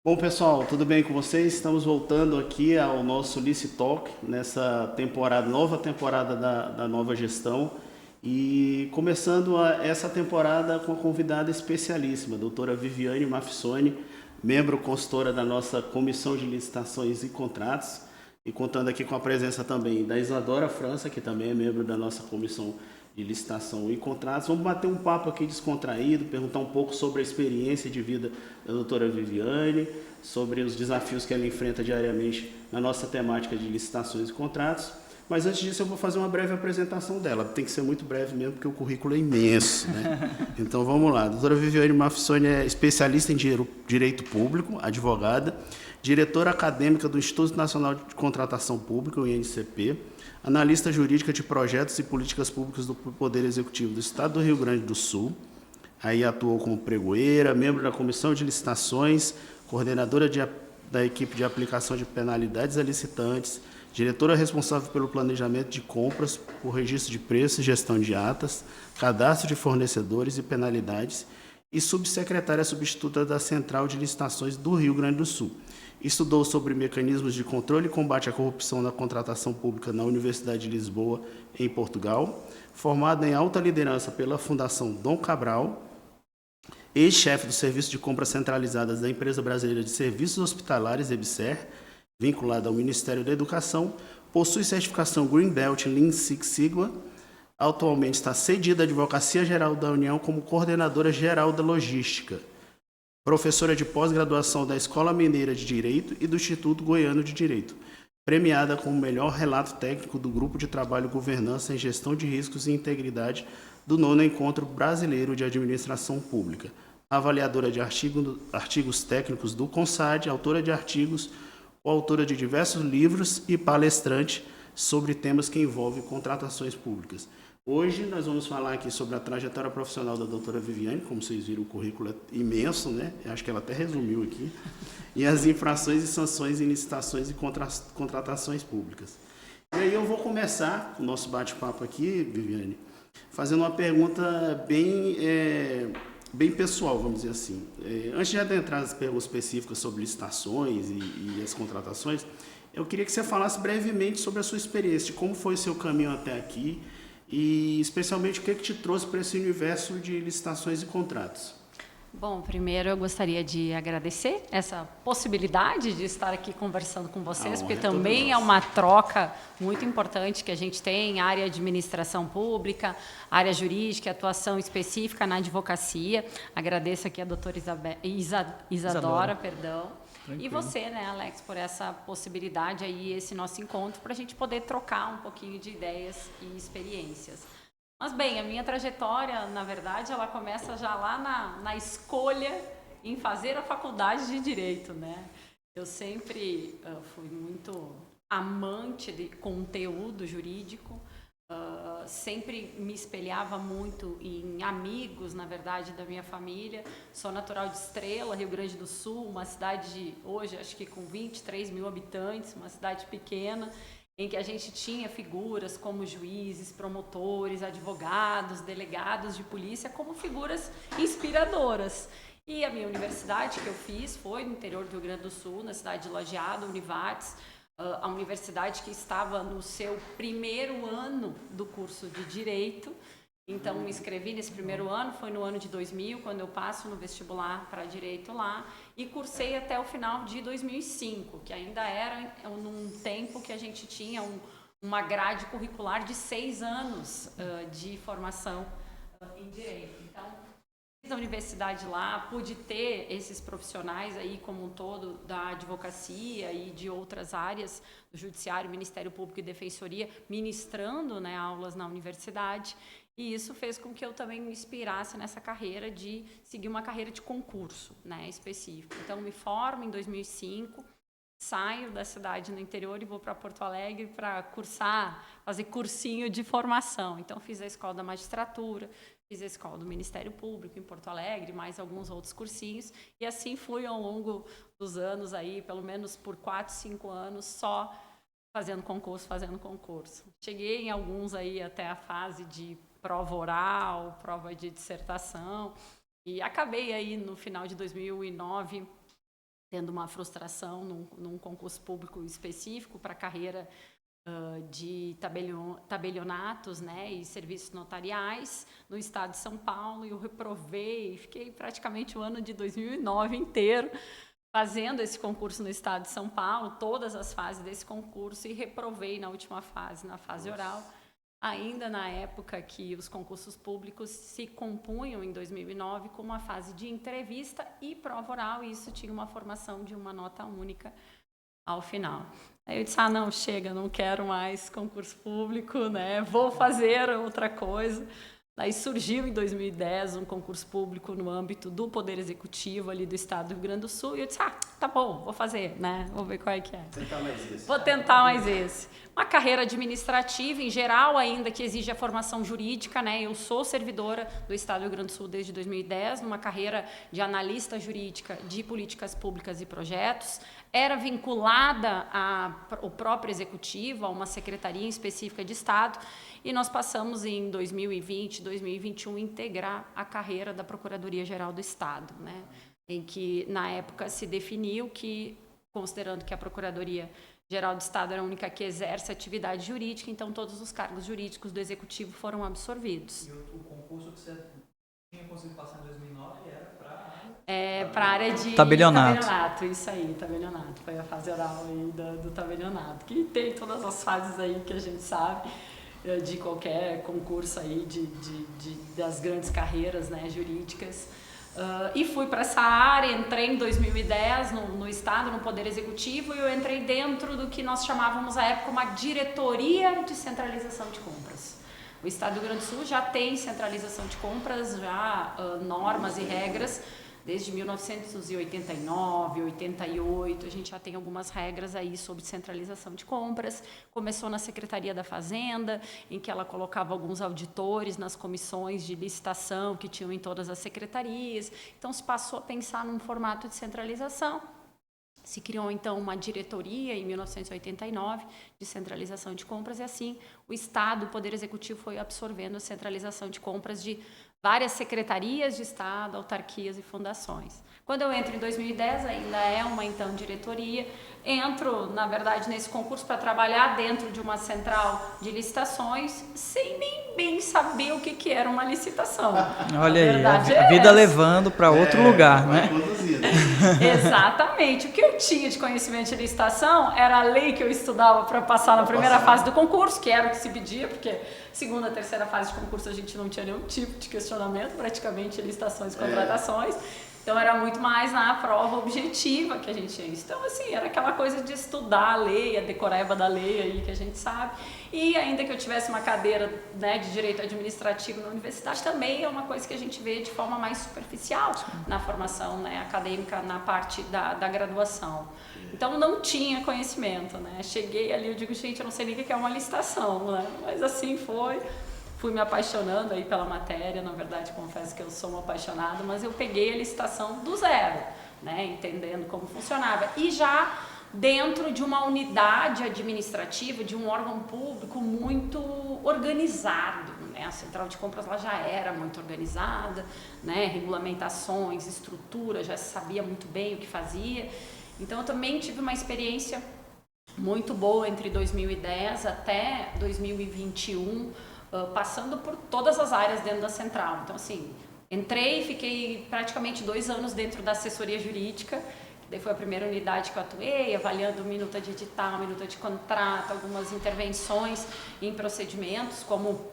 Bom, pessoal, tudo bem com vocês? Estamos voltando aqui ao nosso Lice Talk, nessa temporada, nova temporada da nova gestão. E começando essa temporada com a convidada especialíssima, a doutora Viviane Mafissoni, membro consultora da nossa Comissão de Licitações e Contratos, e contando aqui com a presença também da Isadora França, que também é membro da nossa Comissão de Licitação e Contratos. Vamos bater um papo aqui descontraído, perguntar um pouco sobre a experiência de vida da doutora Viviane, sobre os desafios que ela enfrenta diariamente na nossa temática de licitações e contratos. Mas antes disso eu vou fazer uma breve apresentação dela. Tem que ser muito breve mesmo, porque o currículo é imenso, né? Então vamos lá. A doutora Viviane Mafissoni é especialista em direito público, advogada, diretora acadêmica do Instituto Nacional de Contratação Pública, o INCP, analista jurídica de projetos e políticas públicas do Poder Executivo do Estado do Rio Grande do Sul. Aí atuou como pregoeira, membro da Comissão de Licitações, coordenadora da equipe de aplicação de penalidades a licitantes, diretora responsável pelo planejamento de compras, por registro de preços, gestão de atas, cadastro de fornecedores e penalidades, e subsecretária substituta da Central de Licitações do Rio Grande do Sul. Estudou sobre mecanismos de controle e combate à corrupção na contratação pública na Universidade de Lisboa, em Portugal. Formada em alta liderança pela Fundação Dom Cabral, ex-chefe do Serviço de Compras Centralizadas da Empresa Brasileira de Serviços Hospitalares, EBSER, vinculada ao Ministério da Educação, possui certificação Green Belt Lean Six Sigma. Atualmente está cedida à Advocacia Geral da União como coordenadora geral da logística, professora de pós-graduação da Escola Mineira de Direito e do Instituto Goiano de Direito, premiada como melhor relato técnico do Grupo de Trabalho Governança em Gestão de Riscos e Integridade do 9º Encontro Brasileiro de Administração Pública, avaliadora de artigos técnicos do CONSAD, autora de artigos, coautora de diversos livros e palestrante sobre temas que envolvem contratações públicas. Hoje nós vamos falar aqui sobre a trajetória profissional da doutora Viviane. Como vocês viram, o currículo é imenso, né? Eu acho que ela até resumiu aqui. E as infrações e sanções em licitações e contratações públicas. E aí eu vou começar o nosso bate-papo aqui, Viviane, fazendo uma pergunta bem pessoal, vamos dizer assim. Antes de adentrar nas perguntas específicas sobre licitações e as contratações, eu queria que você falasse brevemente sobre a sua experiência, de como foi o seu caminho até aqui, e especialmente o que te trouxe para esse universo de licitações e contratos. Bom, primeiro eu gostaria de agradecer essa possibilidade de estar aqui conversando com vocês, porque também é uma troca muito importante que a gente tem, área de administração pública, área jurídica, atuação específica na advocacia. Agradeço aqui a doutora Isadora, perdão. Tranquilo. E você, né, Alex, por essa possibilidade aí, esse nosso encontro, para a gente poder trocar um pouquinho de ideias e experiências. Mas, bem, a minha trajetória, na verdade, ela começa já lá na escolha em fazer a faculdade de Direito, né? Eu sempre fui muito amante de conteúdo jurídico, sempre me espelhava muito em amigos, na verdade, da minha família. Sou natural de Estrela, Rio Grande do Sul, uma cidade de, hoje, acho que com 23 mil habitantes, uma cidade pequena, em que a gente tinha figuras como juízes, promotores, advogados, delegados de polícia, como figuras inspiradoras. E a minha universidade que eu fiz foi no interior do Rio Grande do Sul, na cidade de Lajeado, Univates, a universidade que estava no seu primeiro ano do curso de Direito. Então, me inscrevi nesse primeiro ano, foi no ano de 2000, quando eu passo no vestibular para Direito lá, e cursei até o final de 2005, que ainda era num tempo que a gente tinha uma grade curricular de 6 anos de formação em Direito. Então, fiz a universidade lá, pude ter esses profissionais aí como um todo da advocacia e de outras áreas do Judiciário, Ministério Público e Defensoria, ministrando, né, aulas na universidade. E isso fez com que eu também me inspirasse nessa carreira de seguir uma carreira de concurso, né, específico. Então, me formo em 2005, saio da cidade no interior e vou para Porto Alegre para cursar, fazer cursinho de formação. Então, fiz a Escola da Magistratura, fiz a Escola do Ministério Público em Porto Alegre, mais alguns outros cursinhos. E assim fui ao longo dos anos, aí, pelo menos por 4, 5 anos, só fazendo concurso. Cheguei em alguns aí até a fase de prova oral, prova de dissertação, e acabei aí no final de 2009 tendo uma frustração num concurso público específico para a carreira de tabelionatos, né, e serviços notariais no estado de São Paulo, e eu reprovei, fiquei praticamente o ano de 2009 inteiro fazendo esse concurso no estado de São Paulo, todas as fases desse concurso, e reprovei na última fase, na fase oral, ainda na época que os concursos públicos se compunham em 2009 com uma fase de entrevista e prova oral, e isso tinha uma formação de uma nota única ao final. Aí eu disse, não, chega, não quero mais concurso público, né? Vou fazer outra coisa. Daí surgiu em 2010 um concurso público no âmbito do Poder Executivo ali do estado do Rio Grande do Sul, e eu disse, tá bom, vou fazer, né? Vou ver qual é que é. Tentar mais esse. Vou tentar mais esse. Uma carreira administrativa, em geral, ainda que exige a formação jurídica, né? Eu sou servidora do estado do Rio Grande do Sul desde 2010, numa carreira de analista jurídica de políticas públicas e projetos. Era vinculada ao próprio executivo, a uma secretaria específica de Estado, e nós passamos em 2020, 2021, a integrar a carreira da Procuradoria-Geral do Estado, né? Em que, na época, se definiu que, considerando que a Procuradoria-Geral do Estado era a única que exerce atividade jurídica, então todos os cargos jurídicos do executivo foram absorvidos. E o concurso que você tinha conseguido passar em 2009 era para a área de tabelionato. Isso aí, tabelionato. Foi a fase oral aí do tabelionato, que tem todas as fases aí que a gente sabe de qualquer concurso aí das grandes carreiras, né, jurídicas. E fui para essa área, entrei em 2010 no Estado, no Poder Executivo, e eu entrei dentro do que nós chamávamos à época uma diretoria de centralização de compras. O Estado do Rio Grande do Sul já tem centralização de compras, já normas e regras, desde 1989, 88, a gente já tem algumas regras aí sobre centralização de compras. Começou na Secretaria da Fazenda, em que ela colocava alguns auditores nas comissões de licitação que tinham em todas as secretarias. Então, se passou a pensar num formato de centralização. Se criou, então, uma diretoria em 1989 de centralização de compras, e assim o Estado, o Poder Executivo, foi absorvendo a centralização de compras de várias secretarias de Estado, autarquias e fundações. Quando eu entro em 2010, ainda é uma, então, diretoria, entro, na verdade, nesse concurso para trabalhar dentro de uma central de licitações, sem nem bem saber o que era uma licitação. Olha aí, a vida levando para outro lugar, né? Exatamente. O que eu tinha de conhecimento de licitação era a lei que eu estudava para passar na primeira fase do concurso, que era o que se pedia, porque segunda, terceira fase de concurso a gente não tinha nenhum tipo de questionamento, praticamente licitações e contratações. Então, era muito mais na prova objetiva que a gente tinha isso. Então, assim, era aquela coisa de estudar a lei, a decoreba da lei aí que a gente sabe. E ainda que eu tivesse uma cadeira, né, de direito administrativo na universidade, também é uma coisa que a gente vê de forma mais superficial na formação, né, acadêmica, na parte da graduação. Então, não tinha conhecimento, né? Cheguei ali, eu digo, gente, eu não sei nem o que é uma licitação, né? Mas assim foi. Fui me apaixonando aí pela matéria, na verdade, confesso que eu sou uma apaixonada, mas eu peguei a licitação do zero, né, entendendo como funcionava. E já dentro de uma unidade administrativa, de um órgão público muito organizado, né? A central de compras lá já era muito organizada, né? Regulamentações, estrutura, já sabia muito bem o que fazia. Então, eu também tive uma experiência muito boa entre 2010 até 2021, passando por todas as áreas dentro da central. Então, assim, entrei e fiquei praticamente 2 anos dentro da assessoria jurídica, que daí foi a primeira unidade que eu atuei, avaliando minuta de edital, minuta de contrato, algumas intervenções em procedimentos, como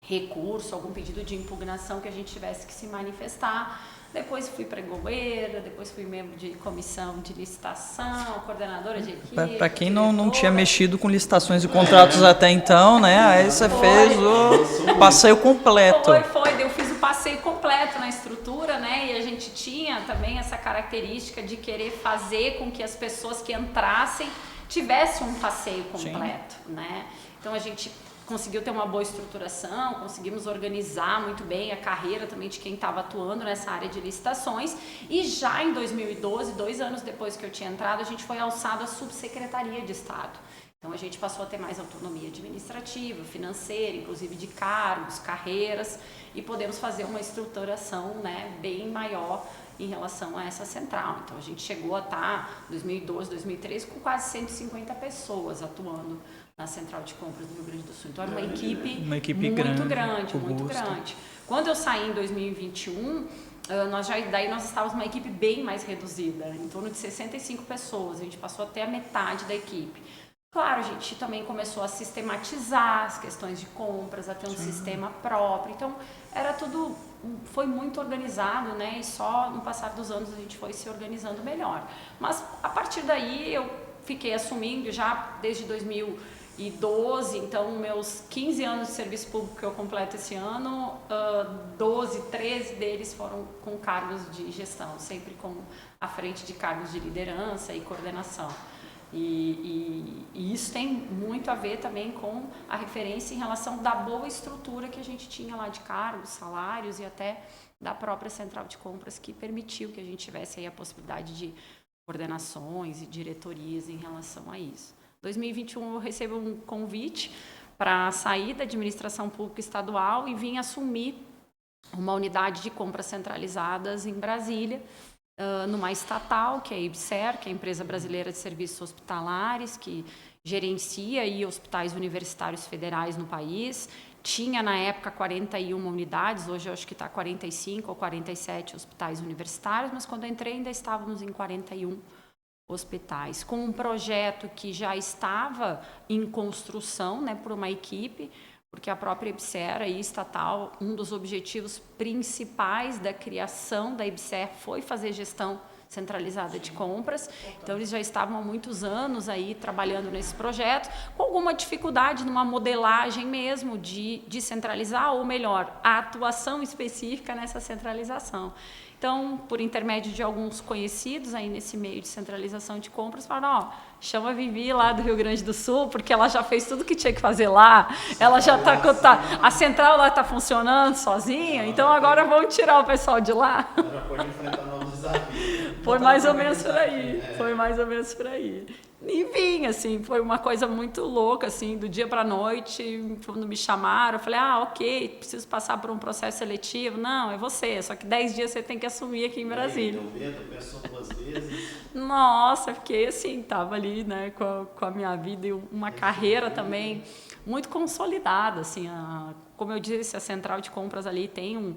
recurso, algum pedido de impugnação que a gente tivesse que se manifestar. Depois fui pregoeira, depois fui membro de comissão de licitação, coordenadora de equipe. Para quem não tinha mexido com licitações e contratos até então, né? Aí você fez o passeio completo. Foi. Eu fiz o passeio completo na estrutura, né? E a gente tinha também essa característica de querer fazer com que as pessoas que entrassem tivessem um passeio completo, né? Então a gente conseguiu ter uma boa estruturação, conseguimos organizar muito bem a carreira também de quem estava atuando nessa área de licitações, e já em 2012, 2 anos depois que eu tinha entrado, a gente foi alçado à subsecretaria de Estado. Então a gente passou a ter mais autonomia administrativa, financeira, inclusive de cargos, carreiras, e podemos fazer uma estruturação, né, bem maior em relação a essa central. Então, a gente chegou a estar, em 2012, 2013, com quase 150 pessoas atuando na Central de Compras do Rio Grande do Sul. Então, era uma equipe muito grande. Quando eu saí em 2021, nós estávamos uma equipe bem mais reduzida, em torno de 65 pessoas. A gente passou até a metade da equipe. Claro, a gente também começou a sistematizar as questões de compras, a ter um sistema próprio. Então, foi muito organizado, né? E só no passar dos anos a gente foi se organizando melhor. Mas, a partir daí, eu fiquei assumindo já desde 2012, então, meus 15 anos de serviço público que eu completo esse ano, 13 deles foram com cargos de gestão, sempre à frente de cargos de liderança e coordenação. E isso tem muito a ver também com a referência em relação da boa estrutura que a gente tinha lá de cargos, salários e até da própria Central de Compras, que permitiu que a gente tivesse aí a possibilidade de coordenações e diretorias em relação a isso. Em 2021 eu recebo um convite para sair da administração pública estadual e vim assumir uma unidade de compras centralizadas em Brasília, numa estatal, que é a IBSER, que é a Empresa Brasileira de Serviços Hospitalares, que gerencia aí hospitais universitários federais no país. Tinha, na época, 41 unidades, hoje eu acho que está 45 ou 47 hospitais universitários, mas quando eu entrei ainda estávamos em 41 hospitais, com um projeto que já estava em construção, né, por uma equipe, porque a própria IBSER, aí, estatal, um dos objetivos principais da criação da IBSER foi fazer gestão centralizada de compras. Então, eles já estavam há muitos anos aí trabalhando nesse projeto, com alguma dificuldade numa modelagem mesmo de centralizar, ou melhor, a atuação específica nessa centralização. Então, por intermédio de alguns conhecidos aí nesse meio de centralização de compras, falaram, chama a Vivi lá do Rio Grande do Sul, porque ela já fez tudo que tinha que fazer lá, ela já a central lá está funcionando sozinha, então agora vamos tirar o pessoal de lá. Já pode enfrentar novos desafios. Foi mais ou menos por aí. E vim, assim, foi uma coisa muito louca, assim, do dia para a noite, quando me chamaram, eu falei, ok, preciso passar por um processo seletivo. Não, é você, só que 10 dias você tem que assumir aqui em Brasília. Pensou 2 vezes? Nossa, fiquei assim, tava ali, né, com a minha vida e uma carreira também muito consolidada, assim, como eu disse, a Central de Compras ali tem um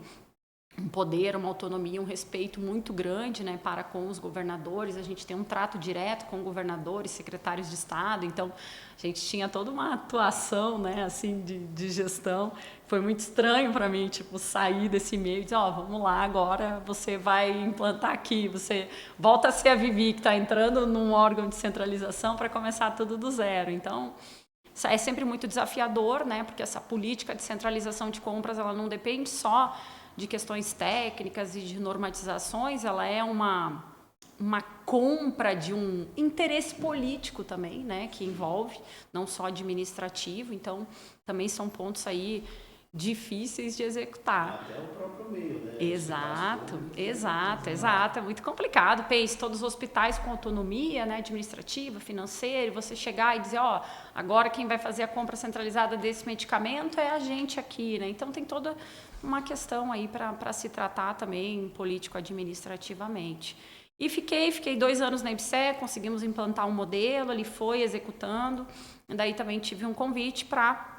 poder, uma autonomia, um respeito muito grande, né, para com os governadores. A gente tem um trato direto com governadores, secretários de Estado, então a gente tinha toda uma atuação, né, assim, de gestão. Foi muito estranho para mim, tipo, sair desse meio e dizer, vamos lá, agora você vai implantar aqui, você volta a ser a Vivi, que está entrando num órgão de centralização para começar tudo do zero. Então, é sempre muito desafiador, né, porque essa política de centralização de compras, ela não depende só de questões técnicas e de normatizações, ela é uma compra de um interesse político também, né, que envolve, não só administrativo, então também são pontos aí difíceis de executar. Até o próprio meio, né? Exato, é muito complicado. Pense, todos os hospitais com autonomia, né, administrativa, financeira, você chegar e dizer, agora quem vai fazer a compra centralizada desse medicamento é a gente aqui, né? Então tem toda uma questão aí para se tratar também político-administrativamente. E fiquei 2 anos na IBSER, conseguimos implantar um modelo, ele foi executando, e daí também tive um convite para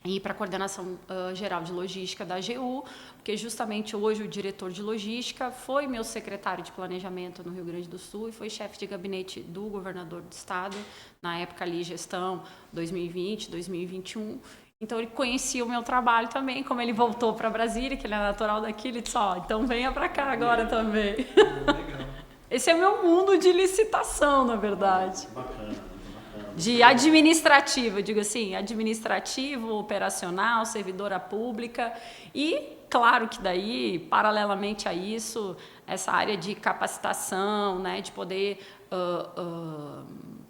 ir para a coordenação geral de logística da AGU, porque justamente hoje o diretor de logística foi meu secretário de planejamento no Rio Grande do Sul e foi chefe de gabinete do governador do estado, na época ali gestão 2020, 2021, então ele conhecia o meu trabalho também, como ele voltou para Brasília, que ele é natural daqui, ele disse, então venha para cá agora também. Legal. Esse é o meu mundo de licitação, na verdade. Bacana. De administrativo, eu digo assim, administrativo, operacional, servidora pública e, claro que daí, paralelamente a isso, essa área de capacitação, né, de poder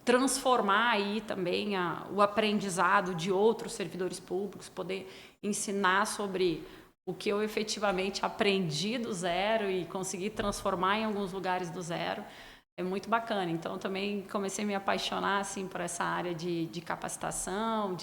transformar aí também o aprendizado de outros servidores públicos, poder ensinar sobre o que eu efetivamente aprendi do zero e conseguir transformar em alguns lugares do zero. é muito bacana. Então, também comecei a me apaixonar assim, por essa área de capacitação,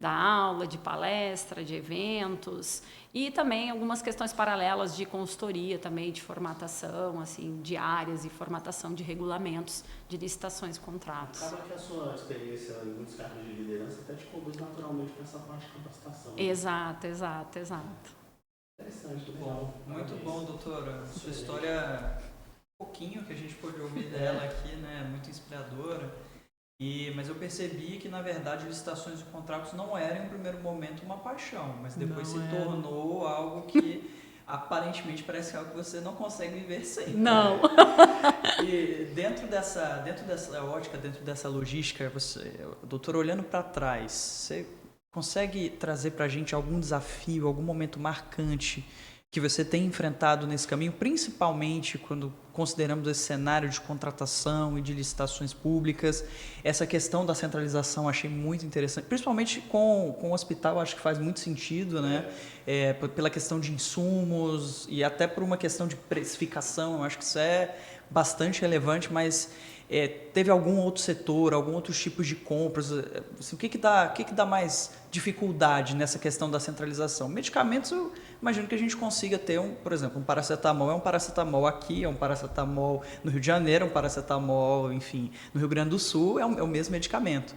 da aula, de palestra, de eventos e também algumas questões paralelas de consultoria também, de formatação, assim, de áreas e formatação de regulamentos de licitações e contratos. Acaba que a sua experiência em muitos cargos de liderança até te conduz naturalmente para essa parte de capacitação. Exato. Interessante, Muito bom, doutora. Sua história, um pouquinho que a gente pôde ouvir dela aqui, né? Muito inspiradora. Mas eu percebi que, na verdade, licitações e contratos não eram, em primeiro momento, uma paixão, mas depois se tornou algo que, aparentemente, parece algo que você não consegue viver sem. Não. E dentro dessa ótica, dentro dessa logística, doutora, olhando para trás, você consegue trazer para a gente algum desafio, algum momento marcante que você tem enfrentado nesse caminho, principalmente quando consideramos esse cenário de contratação e de licitações públicas? Essa questão da centralização achei muito interessante, principalmente com o hospital, acho que faz muito sentido, né? Pela questão de insumos e até por uma questão de precificação, eu acho que isso é bastante relevante, mas teve algum outro setor, algum outros tipos de compras? Assim, o que dá mais dificuldade nessa questão da centralização? Medicamentos, eu imagino que a gente consiga ter, por exemplo, um paracetamol é um paracetamol aqui, é um paracetamol no Rio de Janeiro, é um paracetamol, enfim, no Rio Grande do Sul, é o mesmo medicamento.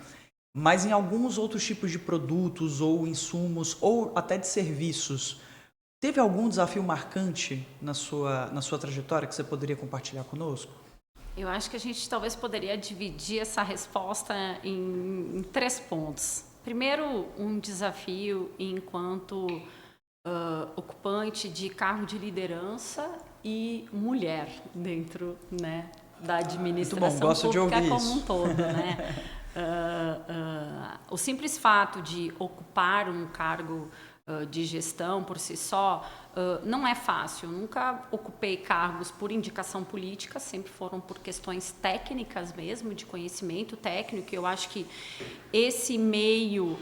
Mas em alguns outros tipos de produtos ou insumos ou até de serviços, teve algum desafio marcante na sua trajetória que você poderia compartilhar conosco? Eu acho que a gente talvez poderia dividir essa resposta em 3 pontos. Primeiro, um desafio enquanto ocupante de cargo de liderança e mulher dentro, né, da administração pública como um todo, né? O simples fato de ocupar um cargo de gestão por si só não é fácil. Eu nunca ocupei cargos por indicação política, sempre foram por questões técnicas mesmo, de conhecimento técnico. Eu acho que esse meio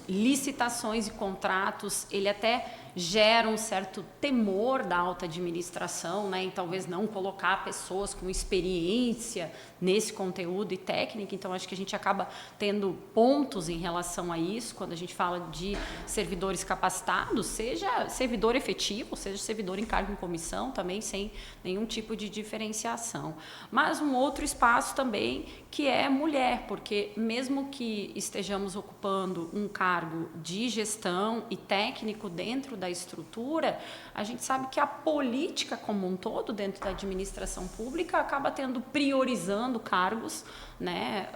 licitações e contratos, ele até gera um certo temor da alta administração, né, e talvez não colocar pessoas com experiência nesse conteúdo e técnica. Então, acho que a gente acaba tendo pontos em relação a isso, quando a gente fala de servidores capacitados, seja servidor efetivo, seja servidor em cargo em comissão, também sem nenhum tipo de diferenciação. Mas um outro espaço também que é mulher, porque mesmo que estejamos ocupando um cargo de gestão e técnico dentro da estrutura, a gente sabe que a política como um todo dentro da administração pública acaba priorizando cargos, né,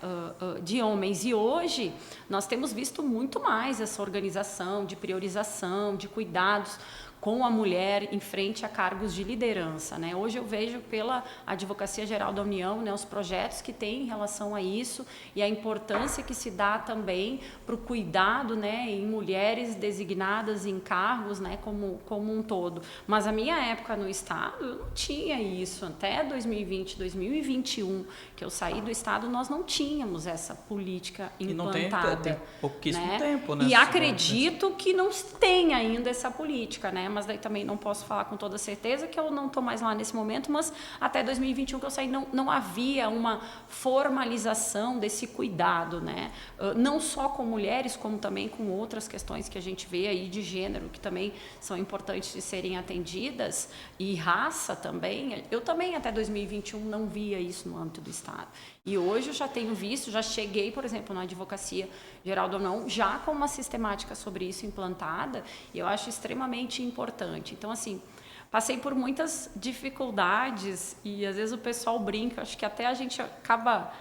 de homens. E hoje nós temos visto muito mais essa organização de priorização, de cuidados com a mulher em frente a cargos de liderança, né? Hoje eu vejo pela Advocacia Geral da União, né, os projetos que tem em relação a isso e a importância que se dá também para o cuidado, né, em mulheres designadas em cargos, né, como um todo. Mas a minha época no Estado, eu não tinha isso. Até 2020, 2021, que eu saí do Estado, nós não tínhamos essa política implantada. Tem pouquíssimo tempo, né? E acredito que não tem ainda essa política, né? Mas daí também não posso falar com toda certeza que eu não estou mais lá nesse momento, mas até 2021 que eu saí não havia uma formalização desse cuidado, né? Não só com mulheres, como também com outras questões que a gente vê aí de gênero, que também são importantes de serem atendidas, e raça também. Eu também até 2021 não via isso no âmbito do Estado. E hoje eu já tenho visto, já cheguei, por exemplo, na Advocacia Geral da União, já com uma sistemática sobre isso implantada, e eu acho extremamente importante. Então, assim, passei por muitas dificuldades e às vezes o pessoal brinca, acho que até a gente acaba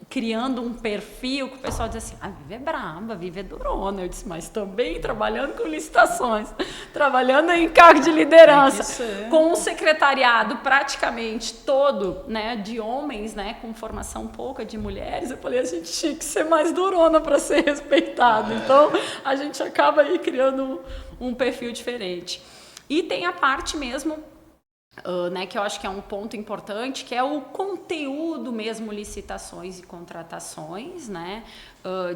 criando um perfil que o pessoal diz assim, a Vivi é braba, a Vivi é durona. Eu disse, mas também trabalhando com licitações, trabalhando em cargo de liderança, com um secretariado praticamente todo, né, de homens, né, com formação pouca de mulheres. Eu falei, a gente tinha que ser mais durona para ser respeitado. Então, a gente acaba aí criando um perfil diferente. E tem a parte mesmo, né, que eu acho que é um ponto importante, que é o conteúdo mesmo, licitações e contratações, né,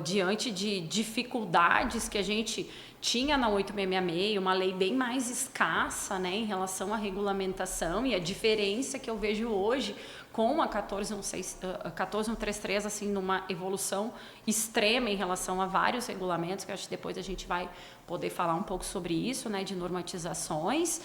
diante de dificuldades que a gente tinha na 8666 uma lei bem mais escassa, né, em relação à regulamentação, e a diferença que eu vejo hoje com a 14133, assim, numa evolução extrema em relação a vários regulamentos, que acho que depois a gente vai poder falar um pouco sobre isso, né, de normatizações,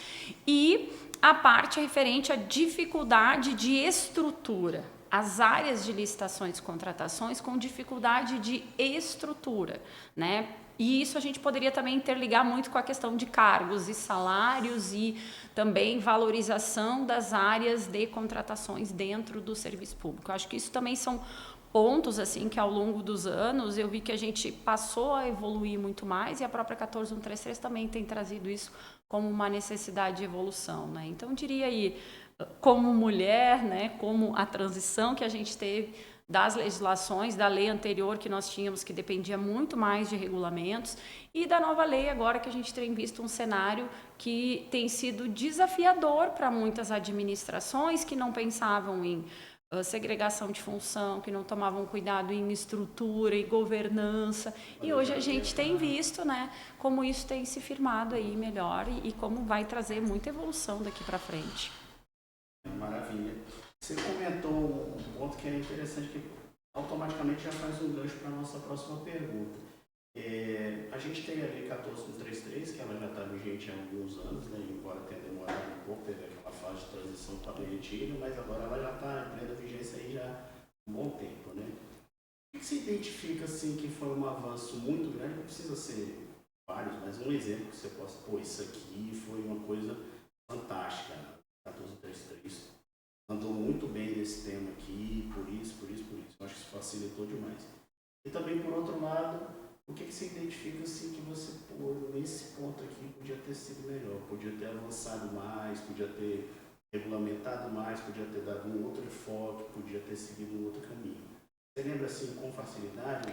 e a parte referente à dificuldade de estrutura, as áreas de licitações e contratações com dificuldade de estrutura, né? E isso a gente poderia também interligar muito com a questão de cargos e salários e também valorização das áreas de contratações dentro do serviço público. Eu acho que isso também são pontos assim que ao longo dos anos eu vi que a gente passou a evoluir muito mais, e a própria 14133 também tem trazido isso como uma necessidade de evolução, né? Então, eu diria aí, como mulher, né, como a transição que a gente teve das legislações, da lei anterior que nós tínhamos, que dependia muito mais de regulamentos, e da nova lei agora que a gente tem visto um cenário que tem sido desafiador para muitas administrações que não pensavam em segregação de função, que não tomavam cuidado em estrutura e governança, e hoje a gente tem visto, né, como isso tem se firmado aí melhor e como vai trazer muita evolução daqui para frente. Maravilha. Você comentou um ponto que é interessante, que automaticamente já faz um gancho para a nossa próxima pergunta. A gente tem a Lei 14133, que ela já está vigente há alguns anos, né, embora tenha demorado um pouco, teve aquela fase de transição para a lei antiga, mas agora ela já está em plena vigência aí já há um bom tempo, né? O que você identifica assim, que foi um avanço muito grande? Não precisa ser vários, mas um exemplo que você possa, isso aqui foi uma coisa fantástica, 14133. Andou muito bem nesse tema aqui, por isso. Eu acho que isso facilitou demais. E também, por outro lado, o que você identifica assim, que você, nesse ponto aqui, podia ter sido melhor? Podia ter avançado mais, podia ter regulamentado mais, podia ter dado um outro enfoque, podia ter seguido um outro caminho. Você lembra assim, com facilidade?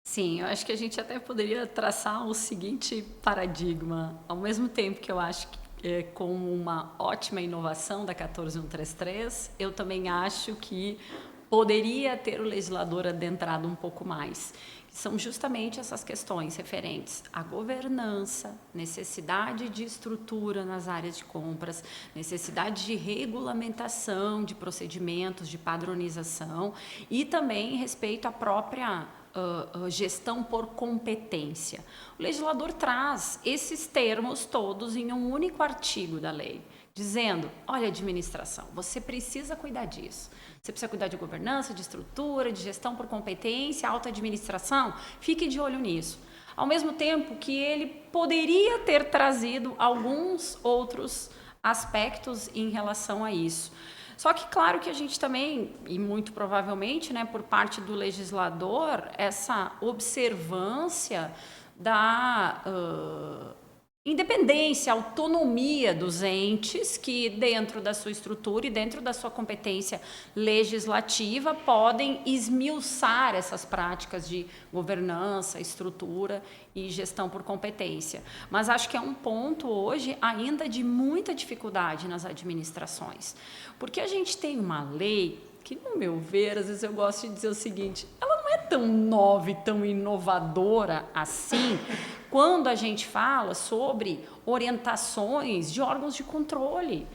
Sim, eu acho que a gente até poderia traçar o seguinte paradigma. Ao mesmo tempo que eu acho que como uma ótima inovação da 14133, eu também acho que poderia ter o legislador adentrado um pouco mais. São justamente essas questões referentes à governança, necessidade de estrutura nas áreas de compras, necessidade de regulamentação de procedimentos, de padronização, e também respeito à própria gestão por competência. O legislador traz esses termos todos em um único artigo da lei, dizendo, olha, administração, você precisa cuidar disso. Você precisa cuidar de governança, de estrutura, de gestão por competência, alta administração, fique de olho nisso. Ao mesmo tempo que ele poderia ter trazido alguns outros aspectos em relação a isso. Só que, claro que a gente também, e muito provavelmente, né, por parte do legislador, essa observância da independência, autonomia dos entes que, dentro da sua estrutura e dentro da sua competência legislativa, podem esmiuçar essas práticas de governança, estrutura e gestão por competência. Mas acho que é um ponto hoje ainda de muita dificuldade nas administrações, porque a gente tem uma lei que, no meu ver, às vezes eu gosto de dizer o seguinte, ela não é tão nova e tão inovadora assim, quando a gente fala sobre orientações de órgãos de controle.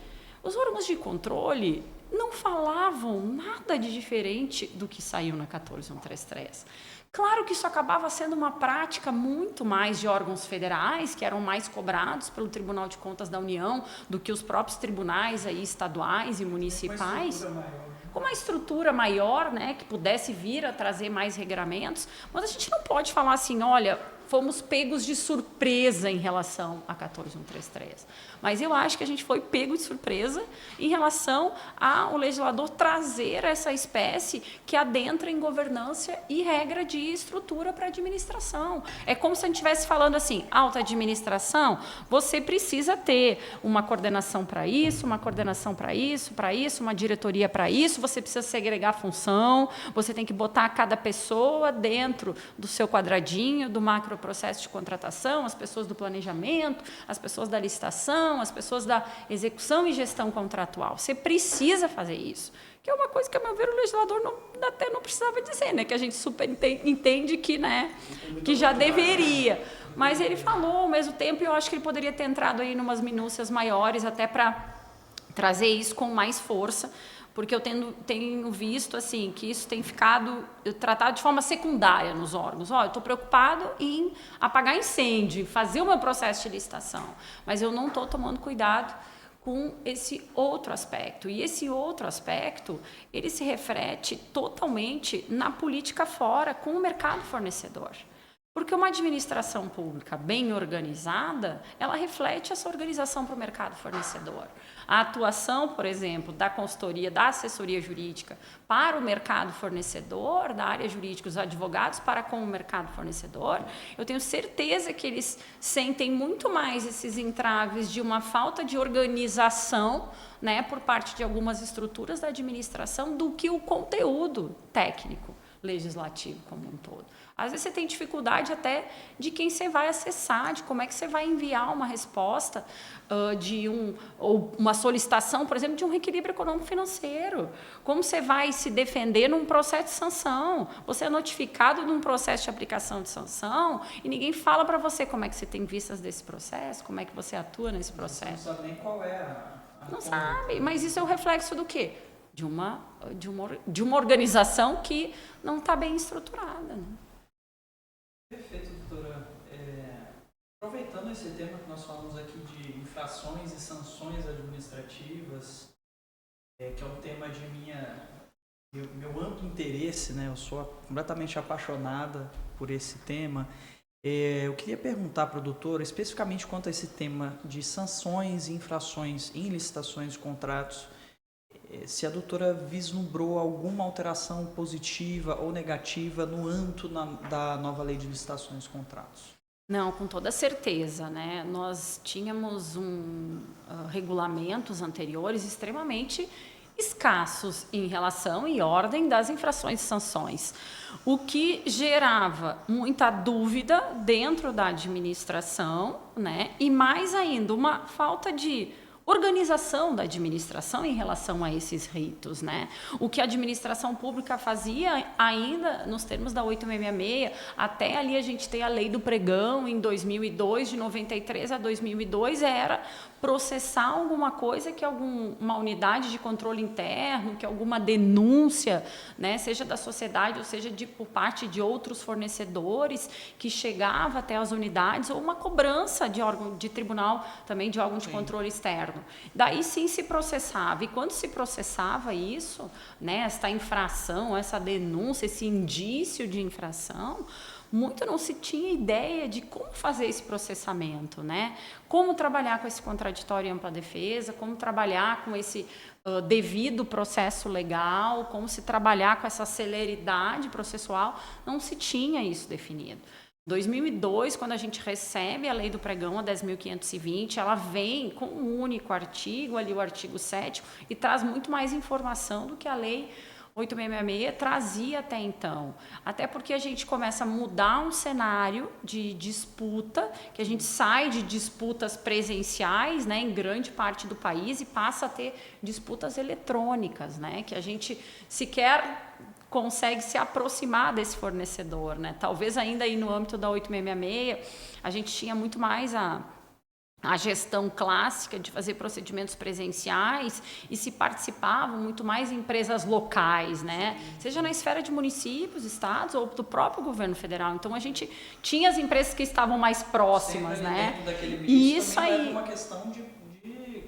Os órgãos de controle não falavam nada de diferente do que saiu na 14133. Claro que isso acabava sendo uma prática muito mais de órgãos federais, que eram mais cobrados pelo Tribunal de Contas da União do que os próprios tribunais aí, estaduais e municipais. Com uma estrutura maior, né, que pudesse vir a trazer mais regramentos, mas a gente não pode falar assim, olha, fomos pegos de surpresa em relação a 14133. Mas eu acho que a gente foi pego de surpresa em relação ao legislador trazer essa espécie que adentra em governança e regra de estrutura para a administração. É como se a gente estivesse falando assim, alta administração, você precisa ter uma coordenação para isso, uma coordenação para isso, uma diretoria para isso, você precisa segregar função, você tem que botar cada pessoa dentro do seu quadradinho, do macro processo de contratação, as pessoas do planejamento, as pessoas da licitação, as pessoas da execução e gestão contratual. Você precisa fazer isso. Que é uma coisa que, a meu ver, o legislador até não precisava dizer, né? Que a gente super entende que, né, que já deveria. Mas ele falou ao mesmo tempo, e eu acho que ele poderia ter entrado aí em umas minúcias maiores, até para trazer isso com mais força, porque eu tenho visto assim que isso tem ficado tratado de forma secundária nos órgãos. Eu estou preocupado em apagar incêndio, fazer o meu processo de licitação, mas eu não estou tomando cuidado com esse outro aspecto. E esse outro aspecto, ele se reflete totalmente na política fora, com o mercado fornecedor. Porque uma administração pública bem organizada, ela reflete essa organização para o mercado fornecedor. A atuação, por exemplo, da consultoria, da assessoria jurídica para o mercado fornecedor, da área jurídica, os advogados para com o mercado fornecedor, eu tenho certeza que eles sentem muito mais esses entraves de uma falta de organização, né, por parte de algumas estruturas da administração do que o conteúdo técnico legislativo como um todo. Às vezes você tem dificuldade até de quem você vai acessar, de como é que você vai enviar uma resposta ou uma solicitação, por exemplo, de um reequilíbrio econômico-financeiro. Como você vai se defender num processo de sanção? Você é notificado num processo de aplicação de sanção e ninguém fala para você como é que você tem vistas desse processo, como é que você atua nesse processo. Você não sabe nem qual é a Não sabe, mas isso é o reflexo do quê? De uma organização que não está bem estruturada, né? Perfeito, doutora. Aproveitando esse tema que nós falamos aqui de infrações e sanções administrativas, que é um tema de meu amplo interesse, né? Eu sou completamente apaixonada por esse tema. Eu queria perguntar para o doutor, especificamente quanto a esse tema de sanções e infrações em licitações de contratos, se a doutora vislumbrou alguma alteração positiva ou negativa no âmbito da nova lei de licitações e contratos. Não, com toda certeza, né? Nós tínhamos regulamentos anteriores extremamente escassos em relação e ordem das infrações e sanções, o que gerava muita dúvida dentro da administração, né? E mais ainda, uma falta de organização da administração em relação a esses ritos, né? O que a administração pública fazia ainda nos termos da 8666, até ali a gente tem a lei do pregão em 2002, de 93 a 2002, era processar alguma coisa que uma unidade de controle interno, que alguma denúncia, né, seja da sociedade ou seja por parte de outros fornecedores que chegava até as unidades, ou uma cobrança de órgão de tribunal também de órgão de controle externo. Daí sim se processava, e quando se processava isso, né, essa infração, essa denúncia, esse indício de infração, muito não se tinha ideia de como fazer esse processamento, né? Como trabalhar com esse contraditório e ampla defesa, como trabalhar com esse devido processo legal, como se trabalhar com essa celeridade processual, não se tinha isso definido. 2002, quando a gente recebe a lei do pregão, a 10.520, ela vem com um único artigo, ali o artigo 7º, e traz muito mais informação do que a lei 8666 trazia até então. Até porque a gente começa a mudar um cenário de disputa, que a gente sai de disputas presenciais, né, em grande parte do país, e passa a ter disputas eletrônicas, né, que a gente sequer consegue se aproximar desse fornecedor, né? Talvez ainda aí no âmbito da 8666 a gente tinha muito mais a gestão clássica de fazer procedimentos presenciais e se participavam muito mais empresas locais, né? Seja na esfera de municípios, estados ou do próprio governo federal. Então a gente tinha as empresas que estavam mais próximas, sempre né? E isso aí uma questão de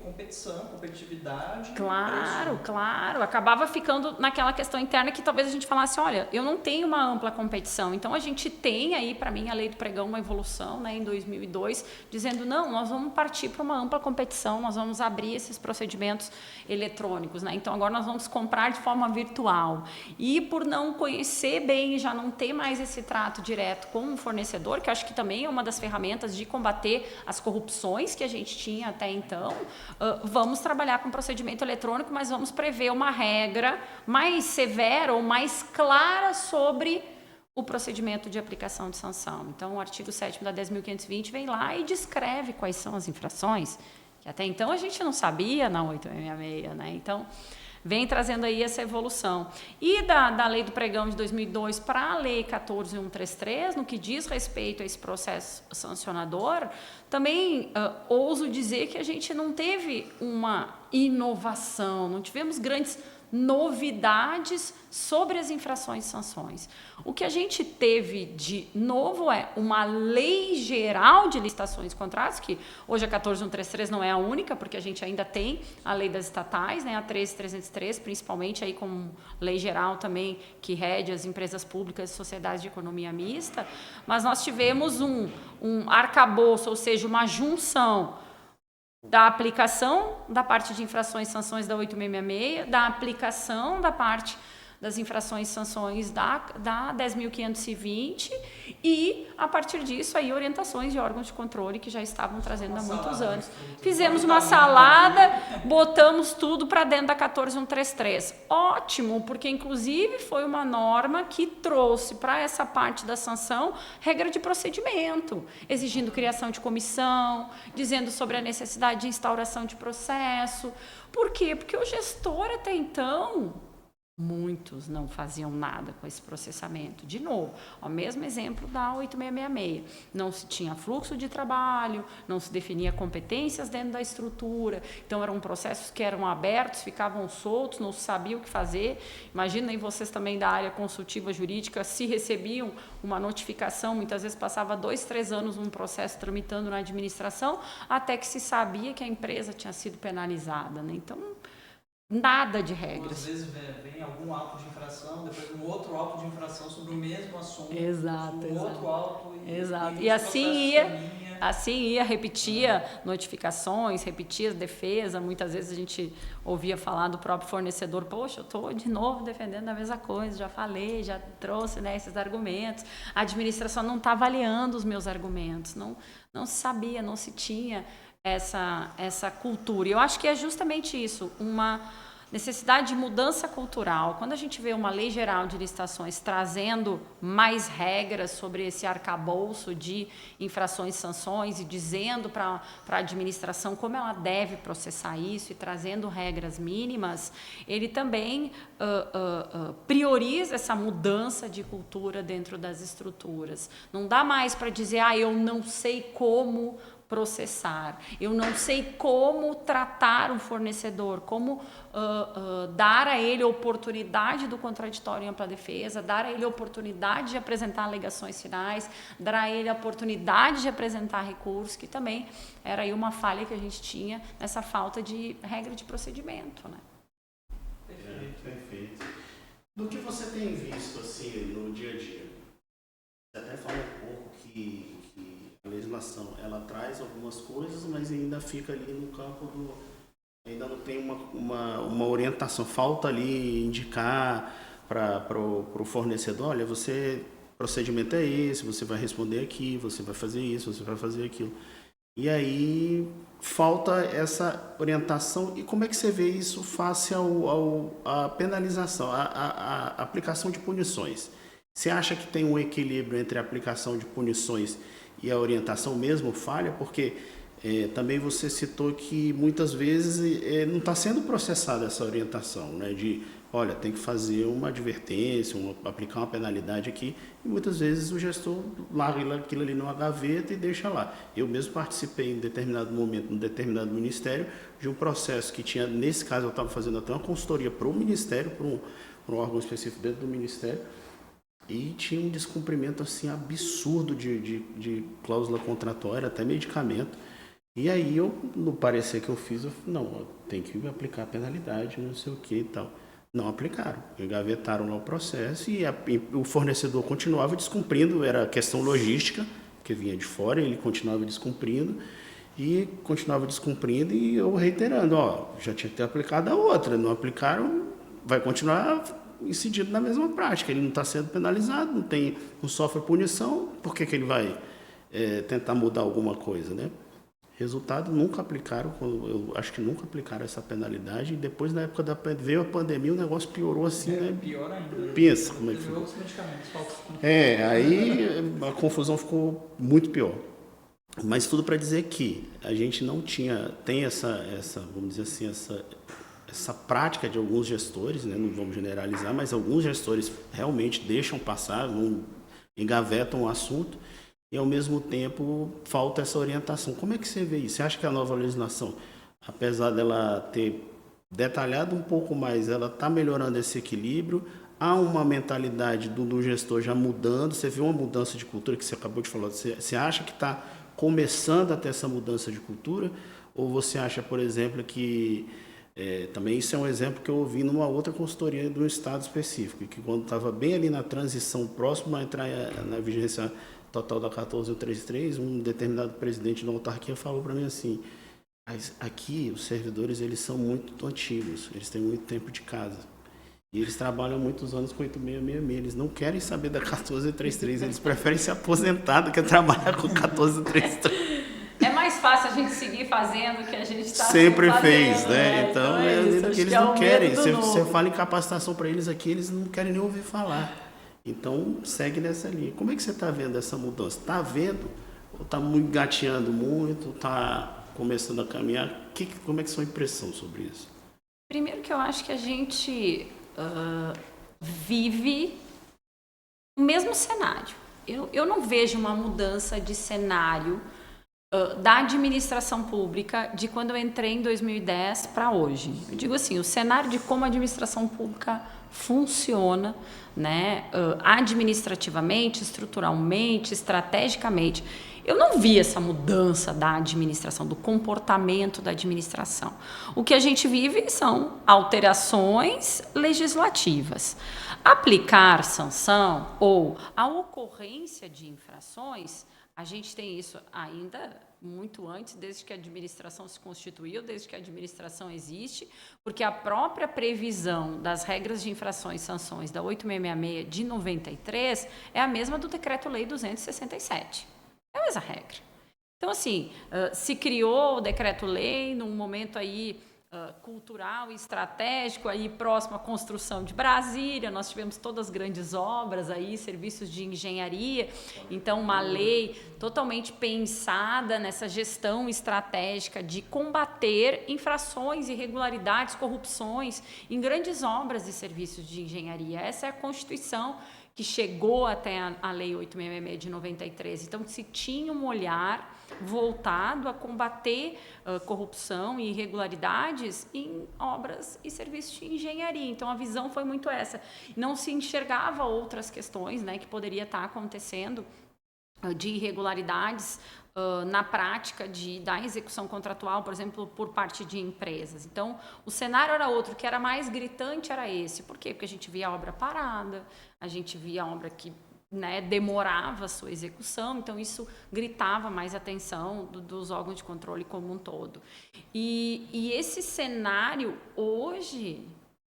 competição, competitividade. Claro, claro. Acabava ficando naquela questão interna que talvez a gente falasse, olha, eu não tenho uma ampla competição. Então, a gente tem aí, para mim, a lei do pregão, uma evolução, né, em 2002, dizendo, não, nós vamos partir para uma ampla competição, nós vamos abrir esses procedimentos eletrônicos, né? Então, agora nós vamos comprar de forma virtual. E por não conhecer bem, já não ter mais esse trato direto com o fornecedor, que eu acho que também é uma das ferramentas de combater as corrupções que a gente tinha até então, vamos trabalhar com procedimento eletrônico, mas vamos prever uma regra mais severa ou mais clara sobre o procedimento de aplicação de sanção. Então, o artigo 7º da 10.520 vem lá e descreve quais são as infrações, que até então a gente não sabia na 866, né? Então, vem trazendo aí essa evolução. E da Lei do Pregão de 2002 para a Lei 14.133, no que diz respeito a esse processo sancionador, também ouso dizer que a gente não teve uma inovação, não tivemos grandes novidades sobre as infrações e sanções. O que a gente teve de novo é uma lei geral de licitações e contratos, que hoje a 14.133 não é a única, porque a gente ainda tem a lei das estatais, né, a 13.303, principalmente aí como lei geral também, que rege as empresas públicas e sociedades de economia mista, mas nós tivemos um arcabouço, ou seja, uma junção da aplicação da parte de infrações e sanções da 8.666, da aplicação da parte das infrações e sanções da 10.520 e, a partir disso, aí, orientações de órgãos de controle que já estavam trazendo há muitos anos. Fizemos uma salada, botamos tudo para dentro da 14.133. Ótimo, porque, inclusive, foi uma norma que trouxe para essa parte da sanção regra de procedimento, exigindo criação de comissão, dizendo sobre a necessidade de instauração de processo. Por quê? Porque o gestor, até então, muitos não faziam nada com esse processamento. De novo, o mesmo exemplo da 8666. Não se tinha fluxo de trabalho, não se definia competências dentro da estrutura. Então, eram processos que eram abertos, ficavam soltos, não se sabia o que fazer. Imaginem vocês também da área consultiva jurídica, se recebiam uma notificação, muitas vezes passava 2, 3 anos um processo tramitando na administração, até que se sabia que a empresa tinha sido penalizada, né? Então, nada de regras. Às vezes vem algum auto de infração, depois um outro auto de infração sobre o mesmo assunto. Exato, Outro auto. Exato. E E assim ia, repetia notificações, repetia defesa. Muitas vezes a gente ouvia falar do próprio fornecedor, poxa, eu estou de novo defendendo a mesma coisa, já falei, já trouxe, né, esses argumentos. A administração não está avaliando os meus argumentos, não se sabia, não se tinha essa cultura. E eu acho que é justamente isso, uma necessidade de mudança cultural. Quando a gente vê uma lei geral de licitações trazendo mais regras sobre esse arcabouço de infrações e sanções e dizendo para a administração como ela deve processar isso e trazendo regras mínimas, ele também prioriza essa mudança de cultura dentro das estruturas. Não dá mais para dizer, eu não sei como processar, eu não sei como tratar um fornecedor, como dar a ele a oportunidade do contraditório em ampla defesa, dar a ele a oportunidade de apresentar alegações finais, dar a ele a oportunidade de apresentar recursos, que também era aí uma falha que a gente tinha nessa falta de regra de procedimento, né? Perfeito. Do que você tem visto assim no dia a dia? Você até falou um pouco que a legislação ela traz algumas coisas, mas ainda fica ali no campo ainda não tem uma orientação. Falta ali indicar para o fornecedor, olha, procedimento é esse, você vai responder aqui, você vai fazer isso, você vai fazer aquilo. E aí falta essa orientação. E como é que você vê isso face à penalização, à aplicação de punições? Você acha que tem um equilíbrio entre a aplicação de punições e a orientação mesmo falha? Porque também você citou que muitas vezes não está sendo processada essa orientação, né? De, olha, tem que fazer uma advertência, aplicar uma penalidade aqui, e muitas vezes o gestor larga aquilo ali numa gaveta e deixa lá. Eu mesmo participei em determinado momento, num determinado ministério, de um processo que tinha, nesse caso eu estava fazendo até uma consultoria para o ministério, para um órgão específico dentro do ministério, e tinha um descumprimento assim absurdo de cláusula contratuária, até medicamento. E aí no parecer que eu fiz, não, tem que aplicar a penalidade, não sei o que e tal. Não aplicaram, engavetaram lá o processo e o fornecedor continuava descumprindo, era questão logística, que vinha de fora, ele continuava descumprindo e eu reiterando, já tinha que ter aplicado a outra, não aplicaram, vai continuar incidindo na mesma prática, ele não está sendo penalizado, não sofre punição, por que ele vai tentar mudar alguma coisa, né? Resultado, nunca aplicaram, eu acho que nunca aplicaram essa penalidade, e depois, na época veio a pandemia, o negócio piorou assim, né? Pior ainda. Pensa como é que Teve ficou. outros medicamentos, falta. Aí a confusão ficou muito pior. Mas tudo para dizer que a gente não tem essa, vamos dizer assim, essa prática de alguns gestores, né? Não vamos generalizar, mas alguns gestores realmente deixam passar, não engavetam o assunto, e ao mesmo tempo falta essa orientação. Como é que você vê isso? Você acha que a nova legislação, apesar dela ter detalhado um pouco mais, ela está melhorando esse equilíbrio? Há uma mentalidade do gestor já mudando? Você vê uma mudança de cultura que você acabou de falar? Você acha que está começando a ter essa mudança de cultura? Ou você acha, por exemplo, que... também isso é um exemplo que eu ouvi numa outra consultoria de um estado específico, que quando estava bem ali na transição, próximo a entrar na vigência total da 14133, um determinado presidente da autarquia falou para mim assim: aqui os servidores eles são muito antigos, eles têm muito tempo de casa e eles trabalham muitos anos com 8666, eles não querem saber da 14133, eles preferem se aposentar do que trabalhar com 14133. É mais fácil a gente seguir fazendo o que a gente está sempre fazendo, fez, né? Então é isso. eles não querem. Você fala em capacitação para eles aqui, eles não querem nem ouvir falar. Então segue nessa linha. Como é que você está vendo essa mudança? Está vendo? Ou está muito gateando muito? Está começando a caminhar? Como é que é a sua impressão sobre isso? Primeiro que eu acho que a gente vive o mesmo cenário. Eu não vejo uma mudança de cenário da administração pública de quando eu entrei em 2010 para hoje. Eu digo assim, o cenário de como a administração pública funciona, né, administrativamente, estruturalmente, estrategicamente. Eu não vi essa mudança da administração, do comportamento da administração. O que a gente vive são alterações legislativas. Aplicar sanção ou a ocorrência de infrações, a gente tem isso ainda muito antes, desde que a administração se constituiu, desde que a administração existe, porque a própria previsão das regras de infrações e sanções da 8666 de 93 é a mesma do Decreto-Lei 267. É a mesma regra. Então, assim, se criou o Decreto-Lei num momento aí cultural e estratégico, aí próximo à construção de Brasília, nós tivemos todas as grandes obras aí, serviços de engenharia, então uma lei totalmente pensada nessa gestão estratégica de combater infrações, irregularidades, corrupções em grandes obras e serviços de engenharia. Essa é a Constituição que chegou até a Lei 8666 de 93. Então, se tinha um olhar voltado a combater corrupção e irregularidades em obras e serviços de engenharia. Então, a visão foi muito essa. Não se enxergava outras questões, né, que poderia estar acontecendo de irregularidades na prática da execução contratual, por exemplo, por parte de empresas. Então, o cenário era outro, o que era mais gritante era esse. Por quê? Porque a gente via a obra parada, a gente via a obra que, né, demorava a sua execução, então isso gritava mais atenção dos órgãos de controle como um todo. E esse cenário, hoje,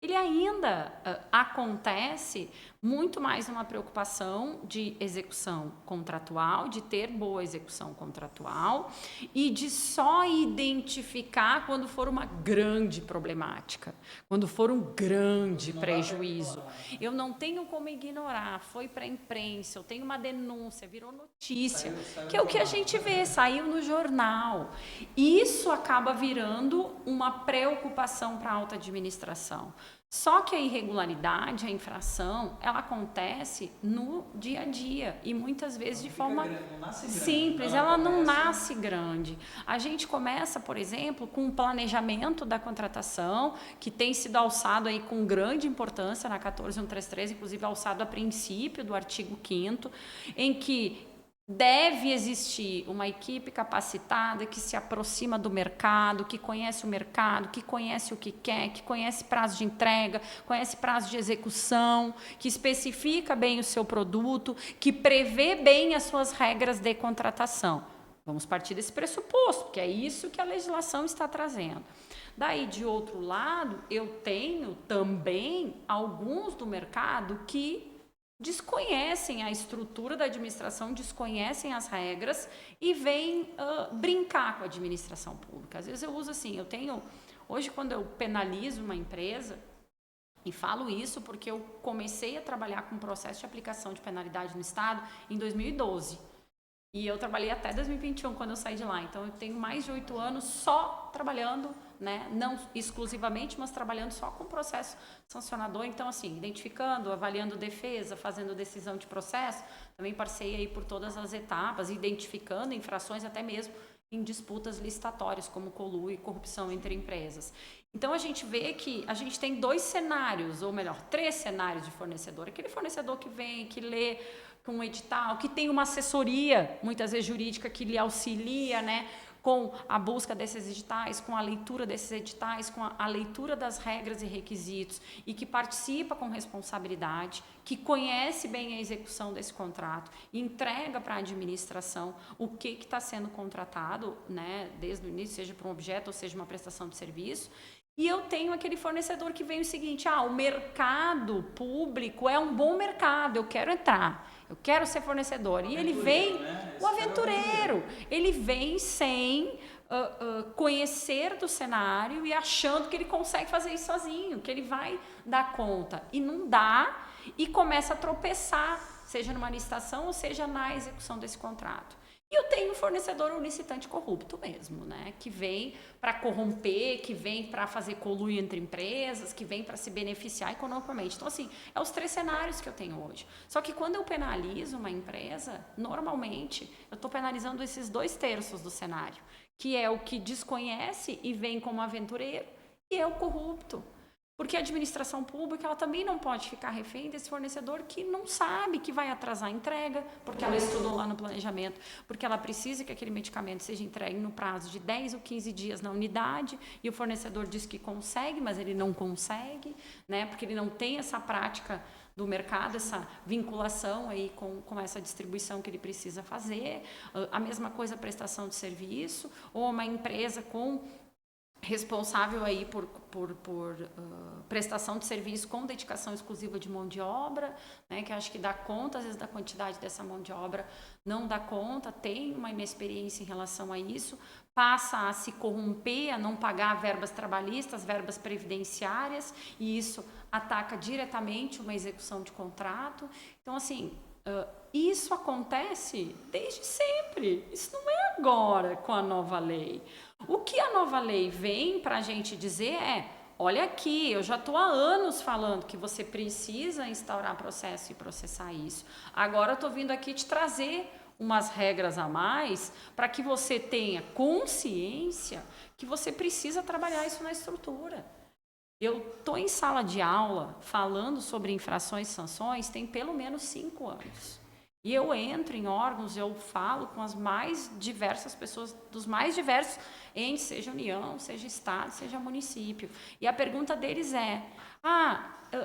ele ainda acontece muito mais numa preocupação de execução contratual, de ter boa execução contratual e de só identificar quando for uma grande problemática, quando for um grande prejuízo. Eu não tenho como ignorar, foi para a imprensa, eu tenho uma denúncia, virou notícia, que é o que a gente vê, saiu no jornal. Isso acaba virando uma preocupação para a alta administração. Só que a irregularidade, a infração, ela acontece no dia a dia e muitas vezes de forma simples, ela não nasce grande. A gente começa, por exemplo, com o planejamento da contratação, que tem sido alçado aí com grande importância na 14133, inclusive alçado a princípio do artigo 5º, em que deve existir uma equipe capacitada que se aproxima do mercado, que conhece o mercado, que conhece o que quer, que conhece prazo de entrega, conhece prazo de execução, que especifica bem o seu produto, que prevê bem as suas regras de contratação. Vamos partir desse pressuposto, porque é isso que a legislação está trazendo. Daí, de outro lado, eu tenho também alguns do mercado que desconhecem a estrutura da administração, desconhecem as regras e vêm brincar com a administração pública. Às vezes eu uso assim, hoje quando eu penalizo uma empresa, e falo isso porque eu comecei a trabalhar com o processo de aplicação de penalidade no Estado em 2012. E eu trabalhei até 2021, quando eu saí de lá. Então, eu tenho mais de 8 anos só trabalhando, né? Não exclusivamente, mas trabalhando só com o processo sancionador. Então, assim, identificando, avaliando defesa, fazendo decisão de processo. Também passei aí por todas as etapas, identificando infrações até mesmo em disputas licitatórias, como conluio e corrupção entre empresas. Então, a gente vê que a gente tem 2 cenários, ou melhor, 3 cenários de fornecedor. Aquele fornecedor que vem, que lê com um edital, que tem uma assessoria, muitas vezes jurídica, que lhe auxilia, né, com a busca desses editais, com a leitura desses editais, com a leitura das regras e requisitos, e que participa com responsabilidade, que conhece bem a execução desse contrato, entrega para a administração o que está sendo contratado, né, desde o início, seja para um objeto ou seja uma prestação de serviço. E eu tenho aquele fornecedor que vem o seguinte, o mercado público é um bom mercado, eu quero entrar, eu quero ser fornecedor. E ele vem, né? O aventureiro, ele vem sem conhecer do cenário e achando que ele consegue fazer isso sozinho, que ele vai dar conta. E não dá, e começa a tropeçar, seja numa licitação ou seja na execução desse contrato. E eu tenho um fornecedor ou licitante corrupto mesmo, né? Que vem para corromper, que vem para fazer conluio entre empresas, que vem para se beneficiar economicamente. Então, assim, é os 3 cenários que eu tenho hoje. Só que quando eu penalizo uma empresa, normalmente, eu estou penalizando esses 2/3 do cenário, que é o que desconhece e vem como aventureiro, e é o corrupto. Porque a administração pública, ela também não pode ficar refém desse fornecedor que não sabe que vai atrasar a entrega, porque ela estudou lá no planejamento, porque ela precisa que aquele medicamento seja entregue no prazo de 10 ou 15 dias na unidade, e o fornecedor diz que consegue, mas ele não consegue, né? Porque ele não tem essa prática do mercado, essa vinculação aí com essa distribuição que ele precisa fazer. A mesma coisa a prestação de serviço, ou uma empresa responsável aí por prestação de serviço com dedicação exclusiva de mão de obra, né, que acho que dá conta, às vezes, da quantidade dessa mão de obra, não dá conta, tem uma inexperiência em relação a isso, passa a se corromper, a não pagar verbas trabalhistas, verbas previdenciárias, e isso ataca diretamente uma execução de contrato. Então, assim, isso acontece desde sempre, isso não é agora com a nova lei. O que a nova lei vem para a gente dizer olha aqui, eu já estou há anos falando que você precisa instaurar processo e processar isso. Agora eu estou vindo aqui te trazer umas regras a mais para que você tenha consciência que você precisa trabalhar isso na estrutura. Eu estou em sala de aula falando sobre infrações e sanções tem pelo menos 5 anos. E eu entro em órgãos, eu falo com as mais diversas pessoas, dos mais diversos entes, seja União, seja Estado, seja município. E a pergunta deles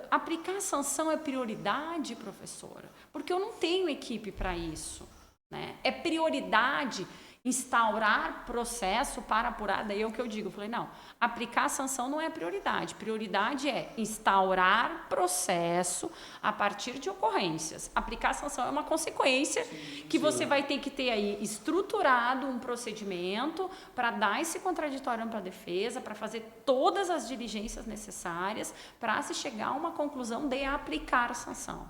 aplicar a sanção é prioridade, professora? Porque eu não tenho equipe para isso, né? É prioridade instaurar processo para apurar, daí é o que eu digo, eu falei, não, aplicar a sanção não é prioridade, prioridade é instaurar processo a partir de ocorrências, aplicar a sanção é uma consequência que você vai ter que ter aí estruturado um procedimento para dar esse contraditório para a defesa, para fazer todas as diligências necessárias para se chegar a uma conclusão de aplicar a sanção.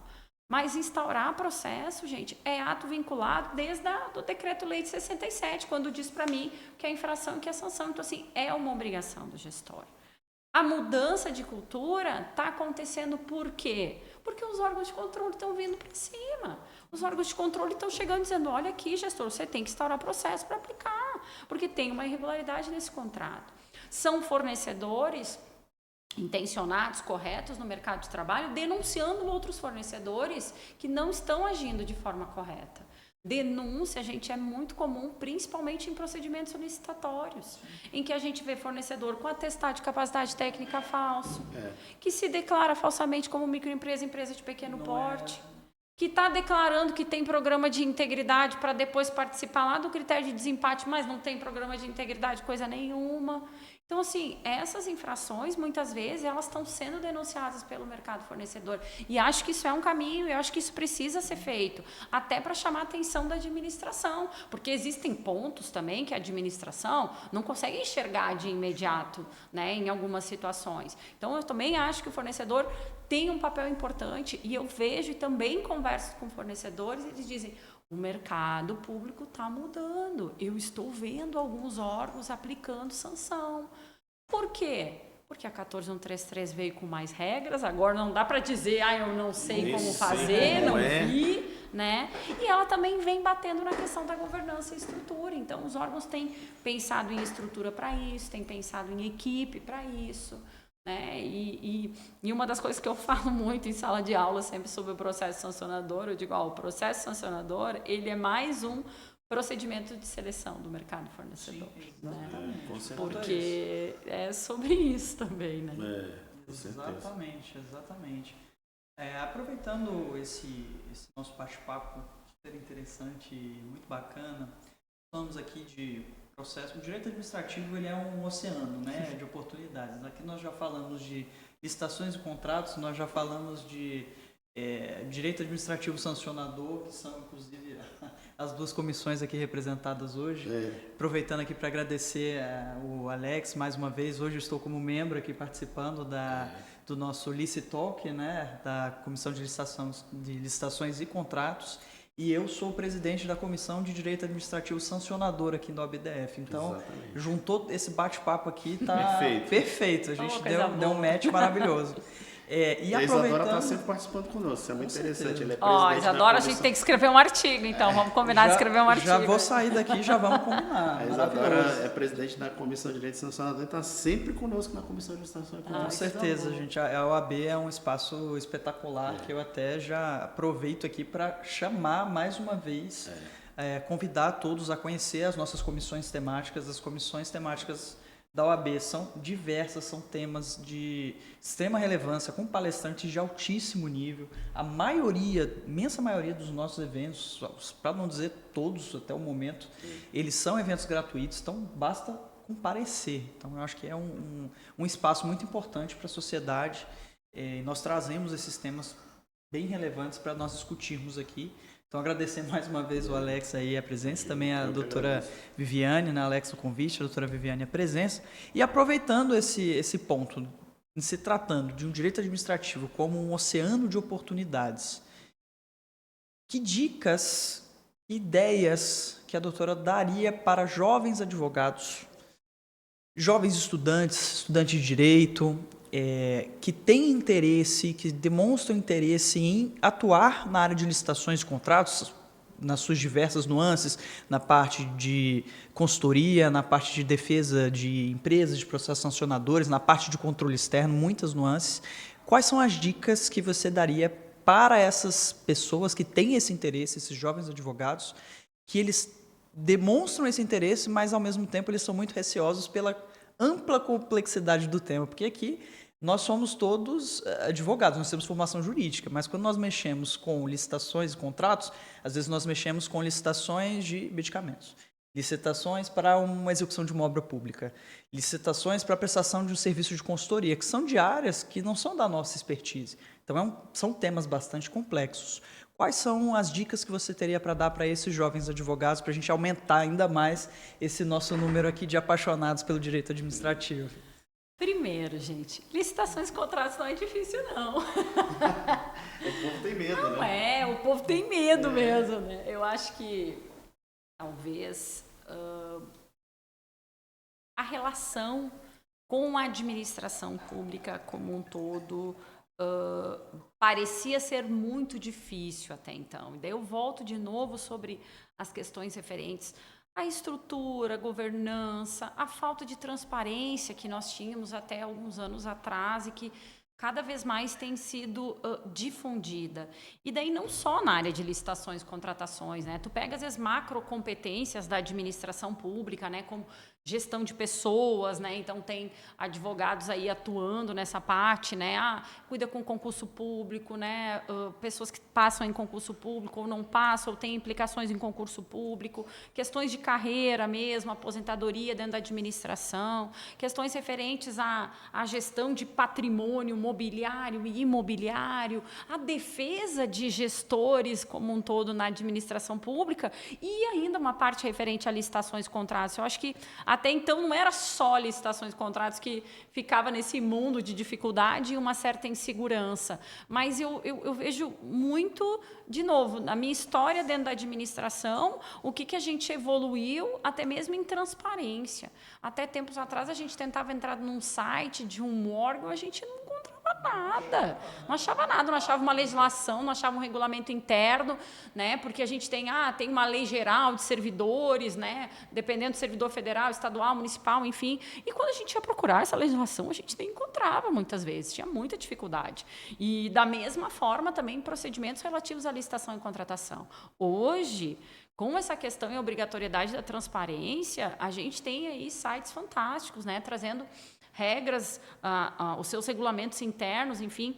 Mas instaurar processo, gente, é ato vinculado desde o Decreto-Lei de 67, quando diz para mim que é infração e que é sanção. Então, assim, é uma obrigação do gestor. A mudança de cultura está acontecendo por quê? Porque os órgãos de controle estão vindo para cima. Os órgãos de controle estão chegando dizendo, olha aqui, gestor, você tem que instaurar processo para aplicar, porque tem uma irregularidade nesse contrato. São fornecedores intencionados, corretos no mercado de trabalho, denunciando outros fornecedores que não estão agindo de forma correta. Denúncia, gente, é muito comum, principalmente em procedimentos licitatórios, em que a gente vê fornecedor com atestado de capacidade técnica falso, que se declara falsamente como microempresa, empresa de pequeno porte, que está declarando que tem programa de integridade para depois participar lá do critério de desempate, mas não tem programa de integridade coisa nenhuma. Então, assim, essas infrações, muitas vezes, elas estão sendo denunciadas pelo mercado fornecedor. E acho que isso é um caminho, e acho que isso precisa ser feito, até para chamar a atenção da administração, porque existem pontos também que a administração não consegue enxergar de imediato, né, em algumas situações. Então, eu também acho que o fornecedor tem um papel importante, e eu vejo e também converso com fornecedores, eles dizem: o mercado público está mudando. Eu estou vendo alguns órgãos aplicando sanção. Por quê? Porque a 14133 veio com mais regras, agora não dá para dizer, eu não sei como fazer, não vi, né? E ela também vem batendo na questão da governança e estrutura. Então, os órgãos têm pensado em estrutura para isso, têm pensado em equipe para isso. Né? E uma das coisas que eu falo muito em sala de aula, sempre sobre o processo sancionador, eu digo, o processo sancionador, ele é mais um procedimento de seleção do mercado fornecedor. Sim, né? Com certeza. Porque é sobre isso também, né? Com certeza. Exatamente. Aproveitando esse nosso bate-papo super interessante e muito bacana, falamos aqui de processo. O direito administrativo, ele é um oceano, né, de oportunidades. Aqui nós já falamos de licitações e contratos, nós já falamos de direito administrativo sancionador, que são inclusive as duas comissões aqui representadas hoje. Aproveitando aqui para agradecer o Alex mais uma vez. Hoje eu estou como membro aqui participando do nosso LiciTalk, né, da Comissão de Licitações e Contratos. E eu sou o presidente da Comissão de Direito Administrativo Sancionador aqui do OBDF. Então, juntou esse bate-papo aqui, tá perfeito. A gente deu um match maravilhoso. E a aproveitando... Isadora está sempre participando conosco, isso é muito interessante. Ele é Isadora, a gente tem que escrever um artigo, então vamos combinar de escrever um artigo. Já vou sair daqui, já vamos combinar. A Isadora é presidente da Comissão de Direito Sancionador e está sempre conosco na Comissão de Licitação e Contratos. Com certeza, gente. A OAB é um espaço espetacular que eu até já aproveito aqui para chamar mais uma vez, convidar todos a conhecer as nossas comissões temáticas. As comissões temáticas da OAB são diversas, são temas de extrema relevância, com palestrantes de altíssimo nível. A imensa maioria dos nossos eventos, para não dizer todos até o momento, eles são eventos gratuitos, então basta comparecer. Então eu acho que é um espaço muito importante para a sociedade. Nós trazemos esses temas bem relevantes para nós discutirmos aqui. Então, agradecer mais uma vez o Alex aí a presença, também a doutora Viviane, né, Alex, o convite, a doutora Viviane a presença. E aproveitando esse ponto, em se tratando de um direito administrativo como um oceano de oportunidades, que dicas, ideias que a doutora daria para jovens advogados, jovens estudantes de direito, que têm interesse, que demonstram interesse em atuar na área de licitações e contratos, nas suas diversas nuances, na parte de consultoria, na parte de defesa de empresas, de processos sancionadores, na parte de controle externo, muitas nuances. Quais são as dicas que você daria para essas pessoas que têm esse interesse, esses jovens advogados, que eles demonstram esse interesse, mas ao mesmo tempo eles são muito receosos pela ampla complexidade do tema, porque aqui nós somos todos advogados, nós temos formação jurídica, mas quando nós mexemos com licitações e contratos, às vezes nós mexemos com licitações de medicamentos, licitações para uma execução de uma obra pública, licitações para a prestação de um serviço de consultoria, que são de áreas que não são da nossa expertise. Então, são temas bastante complexos. Quais são as dicas que você teria para dar para esses jovens advogados, para a gente aumentar ainda mais esse nosso número aqui de apaixonados pelo direito administrativo? Primeiro, gente, licitações e contratos não é difícil, não. O povo tem medo, não né? O povo tem medo mesmo, né? Eu acho que, talvez, a relação com a administração pública como um todo parecia ser muito difícil até então. E daí eu volto de novo sobre as questões referentes à estrutura, à governança, a falta de transparência que nós tínhamos até alguns anos atrás e que cada vez mais tem sido difundida. E daí não só na área de licitações e contratações, né? Tu pega, às vezes, macrocompetências da administração pública, né? Como gestão de pessoas, né? Então tem advogados aí atuando nessa parte, né? Cuida com concurso público, né? Pessoas que passam em concurso público ou não passam, ou têm implicações em concurso público, questões de carreira mesmo, aposentadoria dentro da administração, questões referentes à gestão de patrimônio mobiliário e imobiliário, a defesa de gestores como um todo na administração pública e ainda uma parte referente a licitações e contratos. Eu acho que até então não era só licitações e contratos que ficava nesse mundo de dificuldade e uma certa insegurança, mas eu vejo muito, de novo, na minha história dentro da administração, o que a gente evoluiu até mesmo em transparência. Até tempos atrás a gente tentava entrar num site de um órgão, a gente não encontrava nada, não achava uma legislação, não achava um regulamento interno, né? Porque a gente tem uma lei geral de servidores, né? Dependendo do servidor federal, estadual, municipal, enfim. E quando a gente ia procurar essa legislação, a gente nem encontrava muitas vezes, tinha muita dificuldade. E da mesma forma também procedimentos relativos à licitação e contratação. Hoje, com essa questão e obrigatoriedade da transparência, a gente tem aí sites fantásticos, né? Trazendo regras, os seus regulamentos internos, enfim,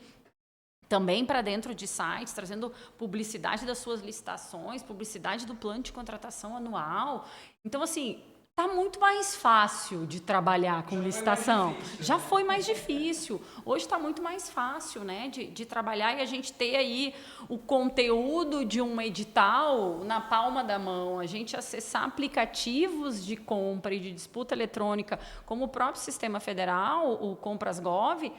também para dentro de sites, trazendo publicidade das suas licitações, publicidade do plano de contratação anual. Então, assim, está muito mais fácil de trabalhar com licitação. Já foi mais difícil. Hoje está muito mais fácil, né, de trabalhar e a gente ter aí o conteúdo de um edital na palma da mão, a gente acessar aplicativos de compra e de disputa eletrônica, como o próprio Sistema Federal, o Compras.gov,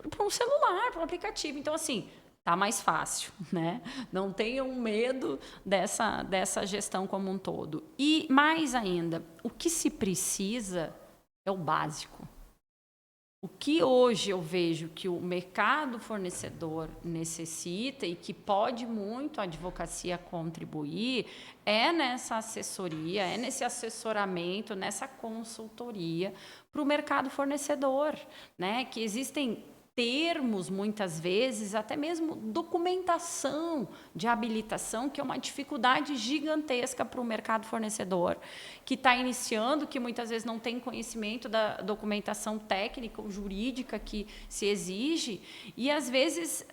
para um celular, para um aplicativo. Então, assim, tá mais fácil, né? Não tenham medo dessa gestão como um todo. E, mais ainda, o que se precisa é o básico. O que hoje eu vejo que o mercado fornecedor necessita e que pode muito a advocacia contribuir é nessa assessoria, é nesse assessoramento, nessa consultoria para o mercado fornecedor, né? Que existem termos, muitas vezes, até mesmo documentação de habilitação, que é uma dificuldade gigantesca para o mercado fornecedor, que está iniciando, que muitas vezes não tem conhecimento da documentação técnica ou jurídica que se exige, e às vezes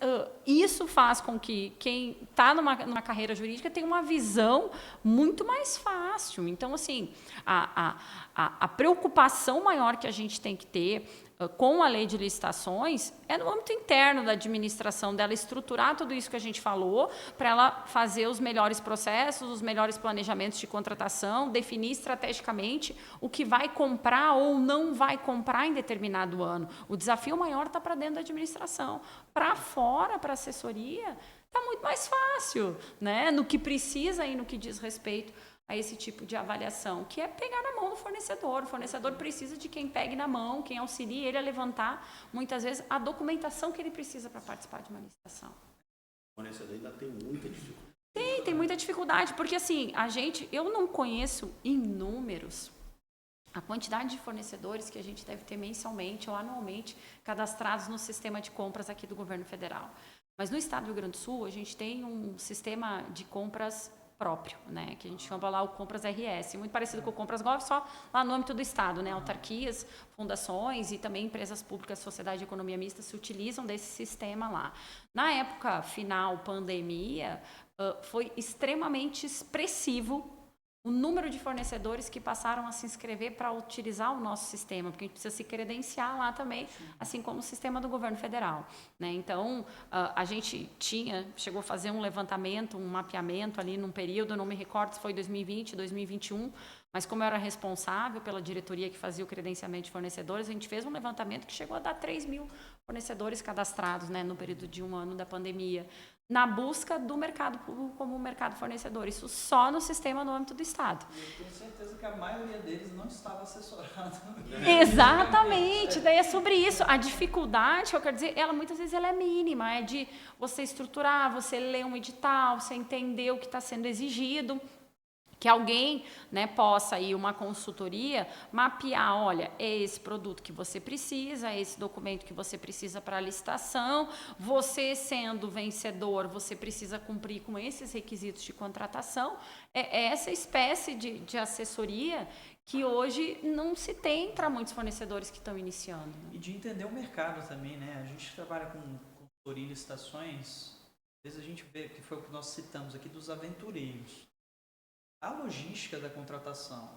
isso faz com que quem está numa carreira jurídica tenha uma visão muito mais fácil. Então, assim, a preocupação maior que a gente tem que ter com a lei de licitações é no âmbito interno da administração, dela estruturar tudo isso que a gente falou, para ela fazer os melhores processos, os melhores planejamentos de contratação, definir estrategicamente o que vai comprar ou não vai comprar em determinado ano. O desafio maior está para dentro da administração. Para fora, para a assessoria, está muito mais fácil, né? No que precisa e no que diz respeito a esse tipo de avaliação, que é pegar na mão do fornecedor. O fornecedor precisa de quem pegue na mão, quem auxilie ele a levantar, muitas vezes, a documentação que ele precisa para participar de uma licitação. O fornecedor ainda tem muita dificuldade. Tem muita dificuldade, porque assim, eu não conheço em números a quantidade de fornecedores que a gente deve ter mensalmente ou anualmente cadastrados no sistema de compras aqui do governo federal. Mas no estado do Rio Grande do Sul, a gente tem um sistema de compras próprio, né, que a gente chama lá o Compras RS, muito parecido com o Compras.gov, só lá no âmbito do Estado, né, autarquias, fundações e também empresas públicas, sociedade de economia mista se utilizam desse sistema lá. Na época final, pandemia, foi extremamente expressivo o número de fornecedores que passaram a se inscrever para utilizar o nosso sistema, porque a gente precisa se credenciar lá também, assim como o sistema do governo federal, né? Então, a gente chegou a fazer um levantamento, um mapeamento ali num período, não me recordo se foi 2020, 2021, mas como eu era responsável pela diretoria que fazia o credenciamento de fornecedores, a gente fez um levantamento que chegou a dar 3 mil fornecedores cadastrados, né, no período de um ano da pandemia, na busca do mercado público como mercado fornecedor. Isso só no sistema no âmbito do Estado. E eu tenho certeza que a maioria deles não estava assessorado. Exatamente, daí é sobre isso. A dificuldade, eu quero dizer, muitas vezes ela é mínima, é de você estruturar, você ler um edital, você entender o que está sendo exigido, que alguém, né, possa ir uma consultoria mapear, olha, é esse produto que você precisa, é esse documento que você precisa para a licitação, você sendo vencedor, você precisa cumprir com esses requisitos de contratação. É essa espécie de assessoria que hoje não se tem para muitos fornecedores que estão iniciando. E de entender o mercado também, né? A gente trabalha com consultoria e licitações, às vezes a gente vê, que foi o que nós citamos aqui, dos aventureiros. A logística da contratação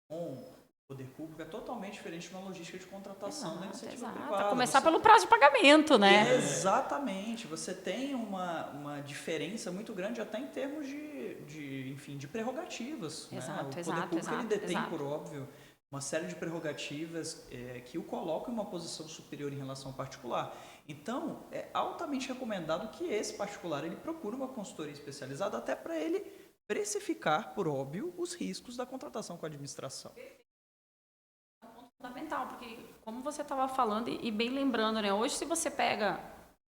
com o poder público é totalmente diferente de uma logística de contratação da iniciativa privada. A começar pelo prazo de pagamento, né? Exatamente. Você tem uma diferença muito grande até em termos de prerrogativas. Exato, né? O exato, poder público ele detém, exato. por óbvio, uma série de prerrogativas que o colocam em uma posição superior em relação ao particular. Então, é altamente recomendado que esse particular ele procure uma consultoria especializada até para ele precificar, por óbvio, os riscos da contratação com a administração. Fundamental, porque como você estava falando e bem lembrando, né? Hoje, se você pega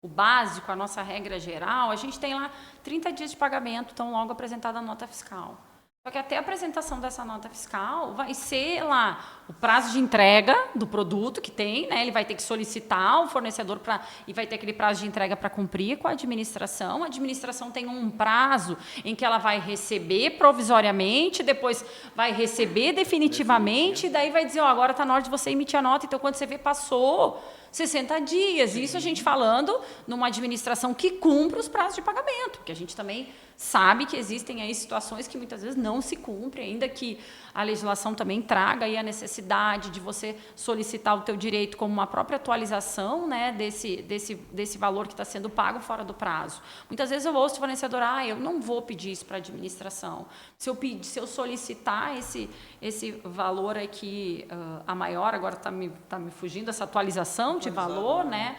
o básico, a nossa regra geral, a gente tem lá 30 dias de pagamento, tão logo apresentada a nota fiscal. Só que até a apresentação dessa nota fiscal vai ser lá o prazo de entrega do produto que tem, né? Ele vai ter que solicitar o fornecedor e vai ter aquele prazo de entrega para cumprir com a administração. A administração tem um prazo em que ela vai receber provisoriamente, depois vai receber definitivamente, e daí vai dizer, agora está na hora de você emitir a nota. Então, quando você vê, passou 60 dias. Isso a gente falando numa administração que cumpre os prazos de pagamento, porque a gente também sabe que existem aí situações que muitas vezes não se cumprem, ainda que a legislação também traga aí a necessidade de você solicitar o teu direito como uma própria atualização, né, desse valor que está sendo pago fora do prazo. Muitas vezes eu ouço o fornecedor, eu não vou pedir isso para a administração. Se eu solicitar esse valor aqui, a maior, agora está me fugindo essa atualização de valor, né?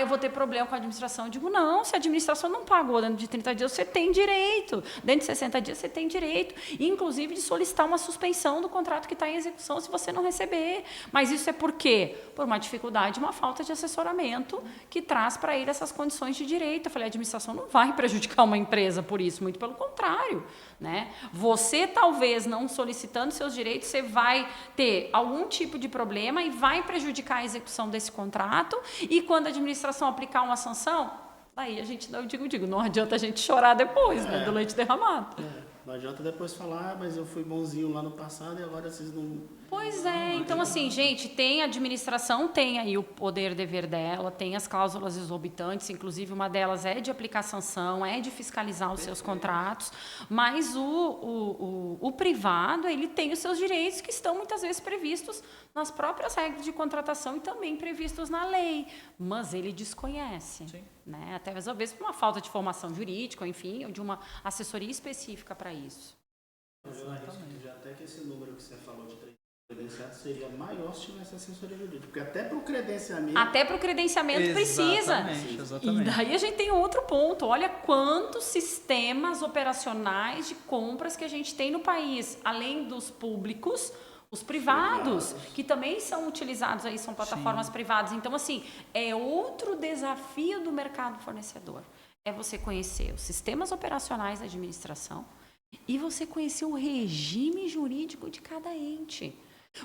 Eu vou ter problema com a administração. Eu digo, não, se a administração não pagou dentro de 30 dias, você tem direito. Dentro de 60 dias, você tem direito. Inclusive, de solicitar uma suspensão do contrato que está em execução se você não receber. Mas isso é por quê? Por uma dificuldade, uma falta de assessoramento que traz para ele essas condições de direito. Eu falei, a administração não vai prejudicar uma empresa por isso, muito pelo contrário, né? Você, talvez, não solicitando seus direitos, você vai ter algum tipo de problema e vai prejudicar a execução desse contrato. E quando a administração aplicar uma sanção, aí a gente, não adianta a gente chorar depois, né, do leite derramado. Não adianta depois falar, mas eu fui bonzinho lá no passado e agora vocês não... Pois é, então assim, gente, tem a administração, tem aí o poder dever dela, tem as cláusulas exorbitantes, inclusive uma delas é de aplicar sanção, é de fiscalizar os seus contratos, mas o privado, ele tem os seus direitos que estão muitas vezes previstos nas próprias regras de contratação e também previstos na lei, mas ele desconhece. Sim. Né? Até às vezes por uma falta de formação jurídica, enfim, ou de uma assessoria específica para isso. Exatamente. Já até que esse número que você falou de 3 credenciados seria maior se tivesse assessoria jurídica, porque até para o credenciamento... Até para o credenciamento precisa. Exatamente. E daí a gente tem outro ponto. Olha quantos sistemas operacionais de compras que a gente tem no país, além dos públicos, os privados, que também são utilizados aí, são plataformas privadas. Então, assim, é outro desafio do mercado fornecedor. É você conhecer os sistemas operacionais da administração e você conhecer o regime jurídico de cada ente.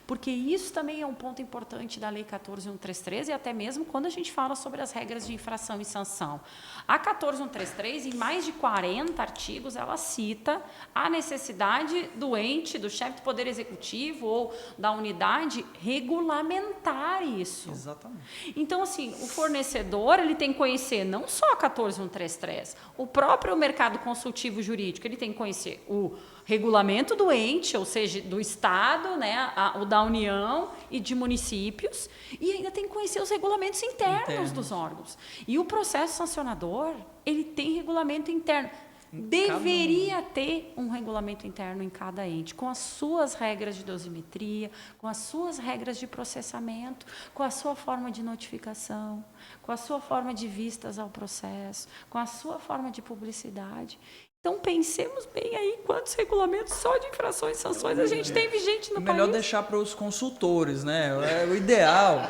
Porque isso também é um ponto importante da Lei 14.133 e até mesmo quando a gente fala sobre as regras de infração e sanção. A 14.133, em mais de 40 artigos, ela cita a necessidade do ente, do chefe do Poder Executivo ou da unidade regulamentar isso. Exatamente. Então, assim, o fornecedor ele tem que conhecer não só a 14.133, o próprio mercado consultivo jurídico, ele tem que conhecer o regulamento do ente, ou seja, do Estado, né, o da União e de municípios, e ainda tem que conhecer os regulamentos internos dos órgãos. E o processo sancionador, ele tem regulamento interno. Deveria ter um regulamento interno em cada ente, com as suas regras de dosimetria, com as suas regras de processamento, com a sua forma de notificação, com a sua forma de vistas ao processo, com a sua forma de publicidade. Então, pensemos bem aí quantos regulamentos só de infrações e sanções a gente tem vigente no país. Melhor deixar para os consultores, né? É o ideal.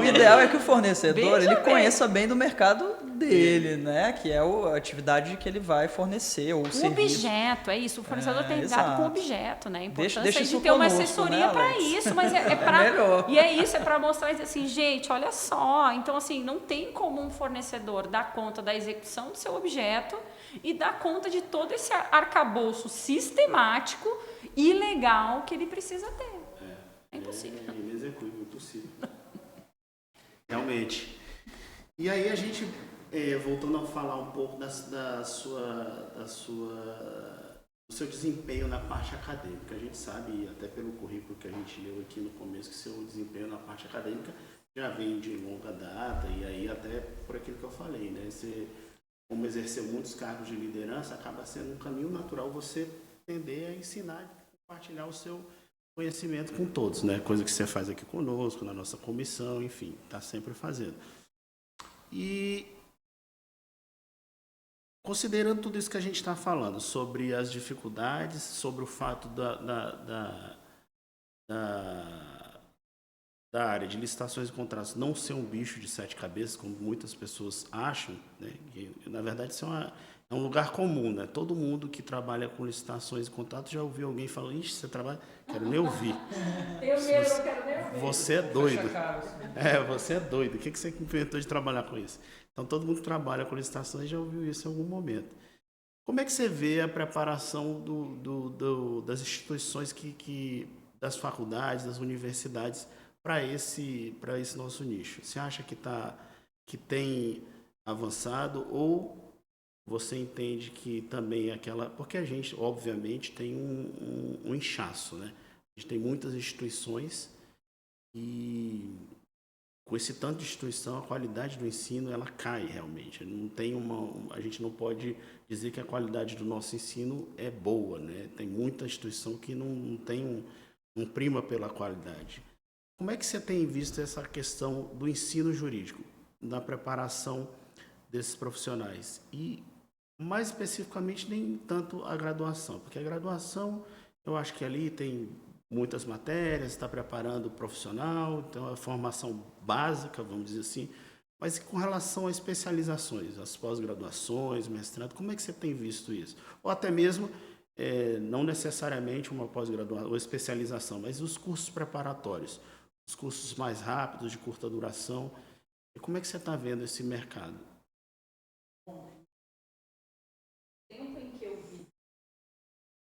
O ideal é que o fornecedor ele conheça bem do mercado dele, né? Que é a atividade que ele vai fornecer, ou o serviço. Objeto, é isso. O fornecedor tem lidado com o objeto, né? A importância deixa de ter uma assessoria, né, para isso, mas é para... E é isso, é para mostrar assim, gente, olha só. Então, assim, não tem como um fornecedor dar conta da execução do seu objeto e dar conta de todo esse arcabouço sistemático ilegal que ele precisa ter. É impossível. É inexequível, impossível. Realmente. E aí a gente, voltando a falar um pouco do seu desempenho na parte acadêmica. A gente sabe, até pelo currículo que a gente leu aqui no começo, que seu desempenho na parte acadêmica já vem de longa data, e aí até por aquilo que eu falei, né? Você, como exerceu muitos cargos de liderança, acaba sendo um caminho natural você tender a ensinar e compartilhar o seu conhecimento com todos, né? Coisa que você faz aqui conosco, na nossa comissão, enfim, está sempre fazendo. E considerando tudo isso que a gente está falando, sobre as dificuldades, sobre o fato da área de licitações e contratos não ser um bicho de 7 cabeças, como muitas pessoas acham, né? Que, na verdade, isso é um lugar comum, né? Todo mundo que trabalha com licitações e contratos já ouviu alguém falando: ixi, você trabalha? Quero nem ouvir. Eu mesmo não quero nem ouvir. Você é doido. Você é doido. O que você inventou de trabalhar com isso? Então, todo mundo que trabalha com licitações já ouviu isso em algum momento. Como é que você vê a preparação das instituições, das faculdades, das universidades, para esse nosso nicho? Você acha que tem avançado, ou você entende que também porque a gente, obviamente, tem um inchaço, né? A gente tem muitas instituições e com esse tanto de instituição, a qualidade do ensino ela cai realmente. A gente não pode dizer que a qualidade do nosso ensino é boa, né? Tem muita instituição que não tem um prima pela qualidade. Como é que você tem visto essa questão do ensino jurídico, na preparação desses profissionais? E, mais especificamente, nem tanto a graduação, porque a graduação, eu acho que ali tem muitas matérias, está preparando o profissional, então é a formação básica, vamos dizer assim, mas com relação a especializações, as pós-graduações, mestrado, como é que você tem visto isso? Ou até mesmo, não necessariamente uma pós-graduação ou especialização, mas os cursos preparatórios, os cursos mais rápidos, de curta duração. E como é que você está vendo esse mercado? Tempo em que eu vi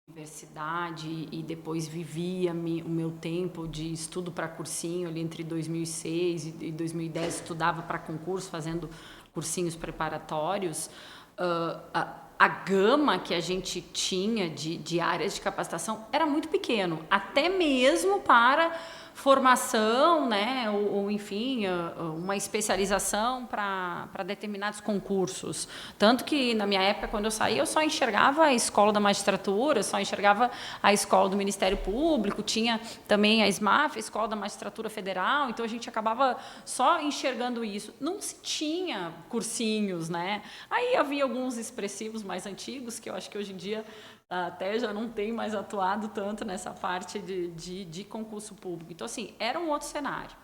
universidade e depois vivia o meu tempo de estudo para cursinho, ali entre 2006 e 2010, estudava para concurso, fazendo cursinhos preparatórios. A gama que a gente tinha de áreas de capacitação era muito pequeno, até mesmo para formação, né, ou enfim, uma especialização para determinados concursos. Tanto que, na minha época, quando eu saí, eu só enxergava a escola da magistratura, só enxergava a escola do Ministério Público, tinha também a SMAF, a Escola da Magistratura Federal, então a gente acabava só enxergando isso. Não se tinha cursinhos, né? Aí havia alguns expressivos mais antigos, que eu acho que hoje em dia até já não tem mais atuado tanto nessa parte de concurso público. Então, assim, era um outro cenário.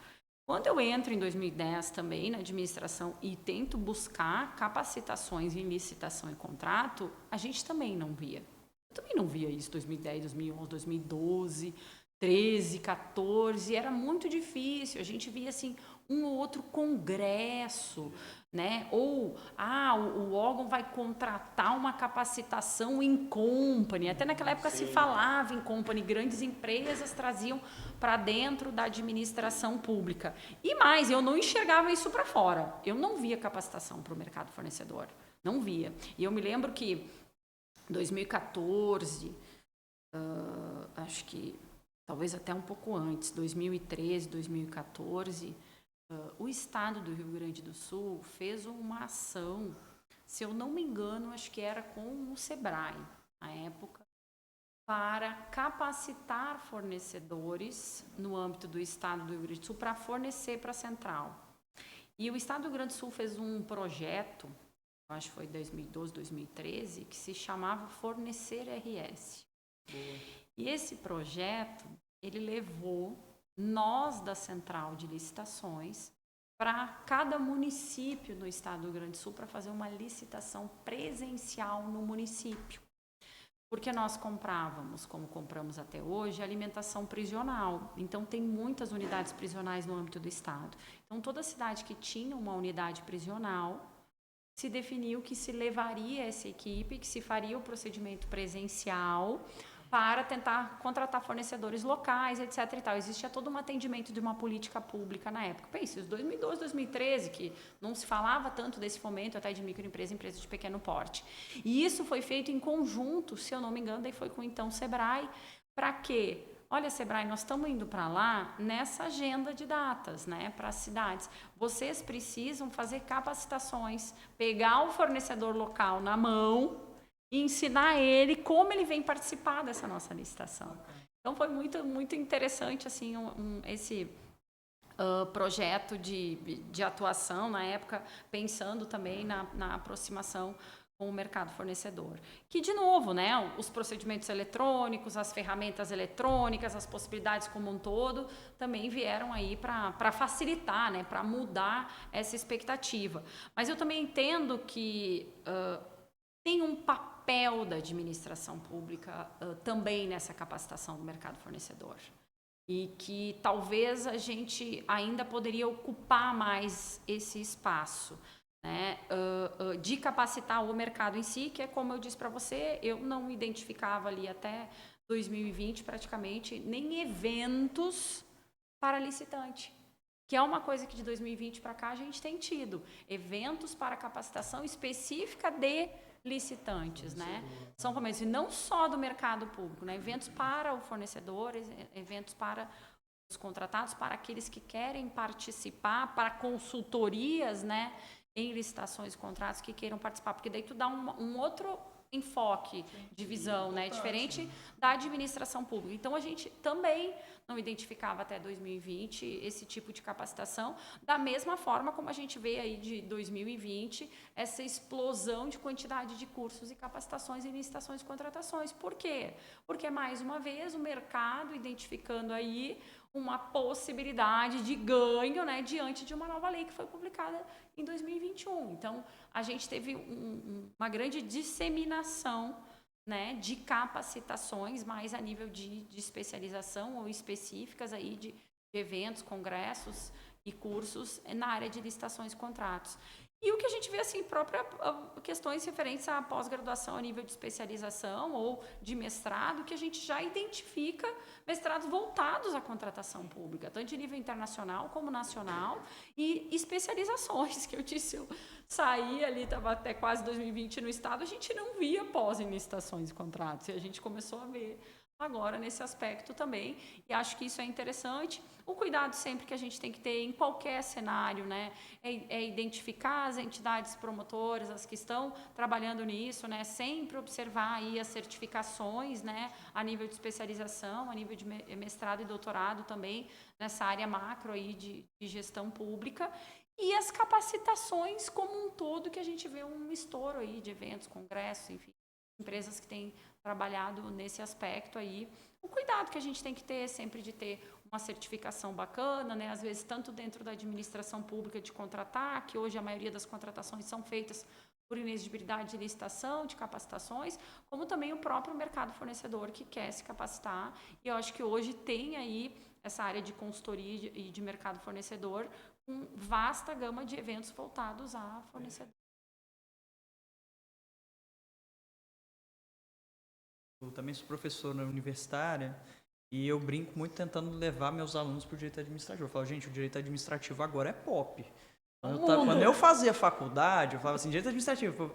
Quando eu entro em 2010 também na administração e tento buscar capacitações em licitação e contrato, a gente também não via. Eu também não via isso em 2010, 2011, 2012, 13, 14. Era muito difícil. A gente via, assim, um ou outro congresso, né? Ou o órgão vai contratar uma capacitação em company. Até naquela época se falava em company, grandes empresas traziam para dentro da administração pública. E mais, eu não enxergava isso para fora. Eu não via capacitação para o mercado fornecedor. Não via. E eu me lembro que em 2014, acho que talvez até um pouco antes, 2013, 2014, o Estado do Rio Grande do Sul fez uma ação, se eu não me engano, acho que era com o SEBRAE, na época, para capacitar fornecedores no âmbito do Estado do Rio Grande do Sul para fornecer para a Central. E o Estado do Rio Grande do Sul fez um projeto, acho que foi 2012, 2013, que se chamava Fornecer RS. E esse projeto, ele levou nós da Central de Licitações para cada município no Estado do Rio Grande do Sul para fazer uma licitação presencial no município. Porque nós comprávamos, como compramos até hoje, alimentação prisional. Então, tem muitas unidades prisionais no âmbito do Estado. Então, toda cidade que tinha uma unidade prisional, se definiu que se levaria essa equipe, que se faria o procedimento presencial para tentar contratar fornecedores locais, etc. e tal. Existia todo um atendimento de uma política pública na época. Pense, os 2012, 2013, que não se falava tanto desse fomento até de microempresa e empresa de pequeno porte. E isso foi feito em conjunto, se eu não me engano, daí foi com então o Sebrae, para quê? Olha, Sebrae, nós estamos indo para lá nessa agenda de datas, né, para as cidades. Vocês precisam fazer capacitações, pegar o fornecedor local na mão e ensinar ele como ele vem participar dessa nossa licitação. Então, foi muito, muito interessante assim, esse projeto de atuação na época, pensando também na aproximação com o mercado fornecedor. Que, de novo, né, os procedimentos eletrônicos, as ferramentas eletrônicas, as possibilidades como um todo, também vieram aí para facilitar, né, para mudar essa expectativa. Mas eu também entendo que tem um papel da administração pública também nessa capacitação do mercado fornecedor. E que talvez a gente ainda poderia ocupar mais esse espaço, né, de capacitar o mercado em si, que é como eu disse para você, eu não identificava ali até 2020 praticamente nem eventos para licitante, que é uma coisa que de 2020 para cá a gente tem tido, eventos para capacitação específica de licitantes, né? São momentos, e não só do mercado público, né? Eventos para o fornecedor, eventos para os contratados, para aqueles que querem participar, para consultorias, né, em licitações e contratos que queiram participar, porque daí tu dá um outro enfoque de visão, né, diferente da administração pública. Então, a gente também não identificava até 2020 esse tipo de capacitação, da mesma forma como a gente vê aí de 2020 essa explosão de quantidade de cursos e capacitações em licitações e contratações. Por quê? Porque, mais uma vez, o mercado identificando aí uma possibilidade de ganho, né, diante de uma nova lei que foi publicada em 2021. Então, a gente teve uma grande disseminação, né, de capacitações, mais a nível de especialização ou específicas aí de eventos, congressos e cursos na área de licitações e contratos. E o que a gente vê, assim, próprias questões referentes à pós-graduação a nível de especialização ou de mestrado, que a gente já identifica mestrados voltados à contratação pública, tanto de nível internacional como nacional, e especializações, que eu disse, eu saí ali, estava até quase 2020 no estado, a gente não via pós em licitações e contratos, e a gente começou a ver agora nesse aspecto também, e acho que isso é interessante. O cuidado sempre que a gente tem que ter em qualquer cenário, né, é identificar as entidades promotoras, as que estão trabalhando nisso, né, sempre observar aí as certificações, né, a nível de especialização, a nível de mestrado e doutorado também, nessa área macro aí de gestão pública, e as capacitações como um todo, que a gente vê um estouro aí de eventos, congressos, enfim, empresas que têm trabalhado nesse aspecto aí. O cuidado que a gente tem que ter sempre de ter uma certificação bacana, né? Às vezes tanto dentro da administração pública de contratar, que hoje a maioria das contratações são feitas por inexigibilidade de licitação, de capacitações, como também o próprio mercado fornecedor que quer se capacitar. E eu acho que hoje tem aí essa área de consultoria e de mercado fornecedor com vasta gama de eventos voltados a fornecedor. Eu também sou professor na universitária e eu brinco muito tentando levar meus alunos para o direito administrativo. Eu falo, gente, o direito administrativo agora é pop. Quando eu fazia faculdade, eu falava assim, direito administrativo,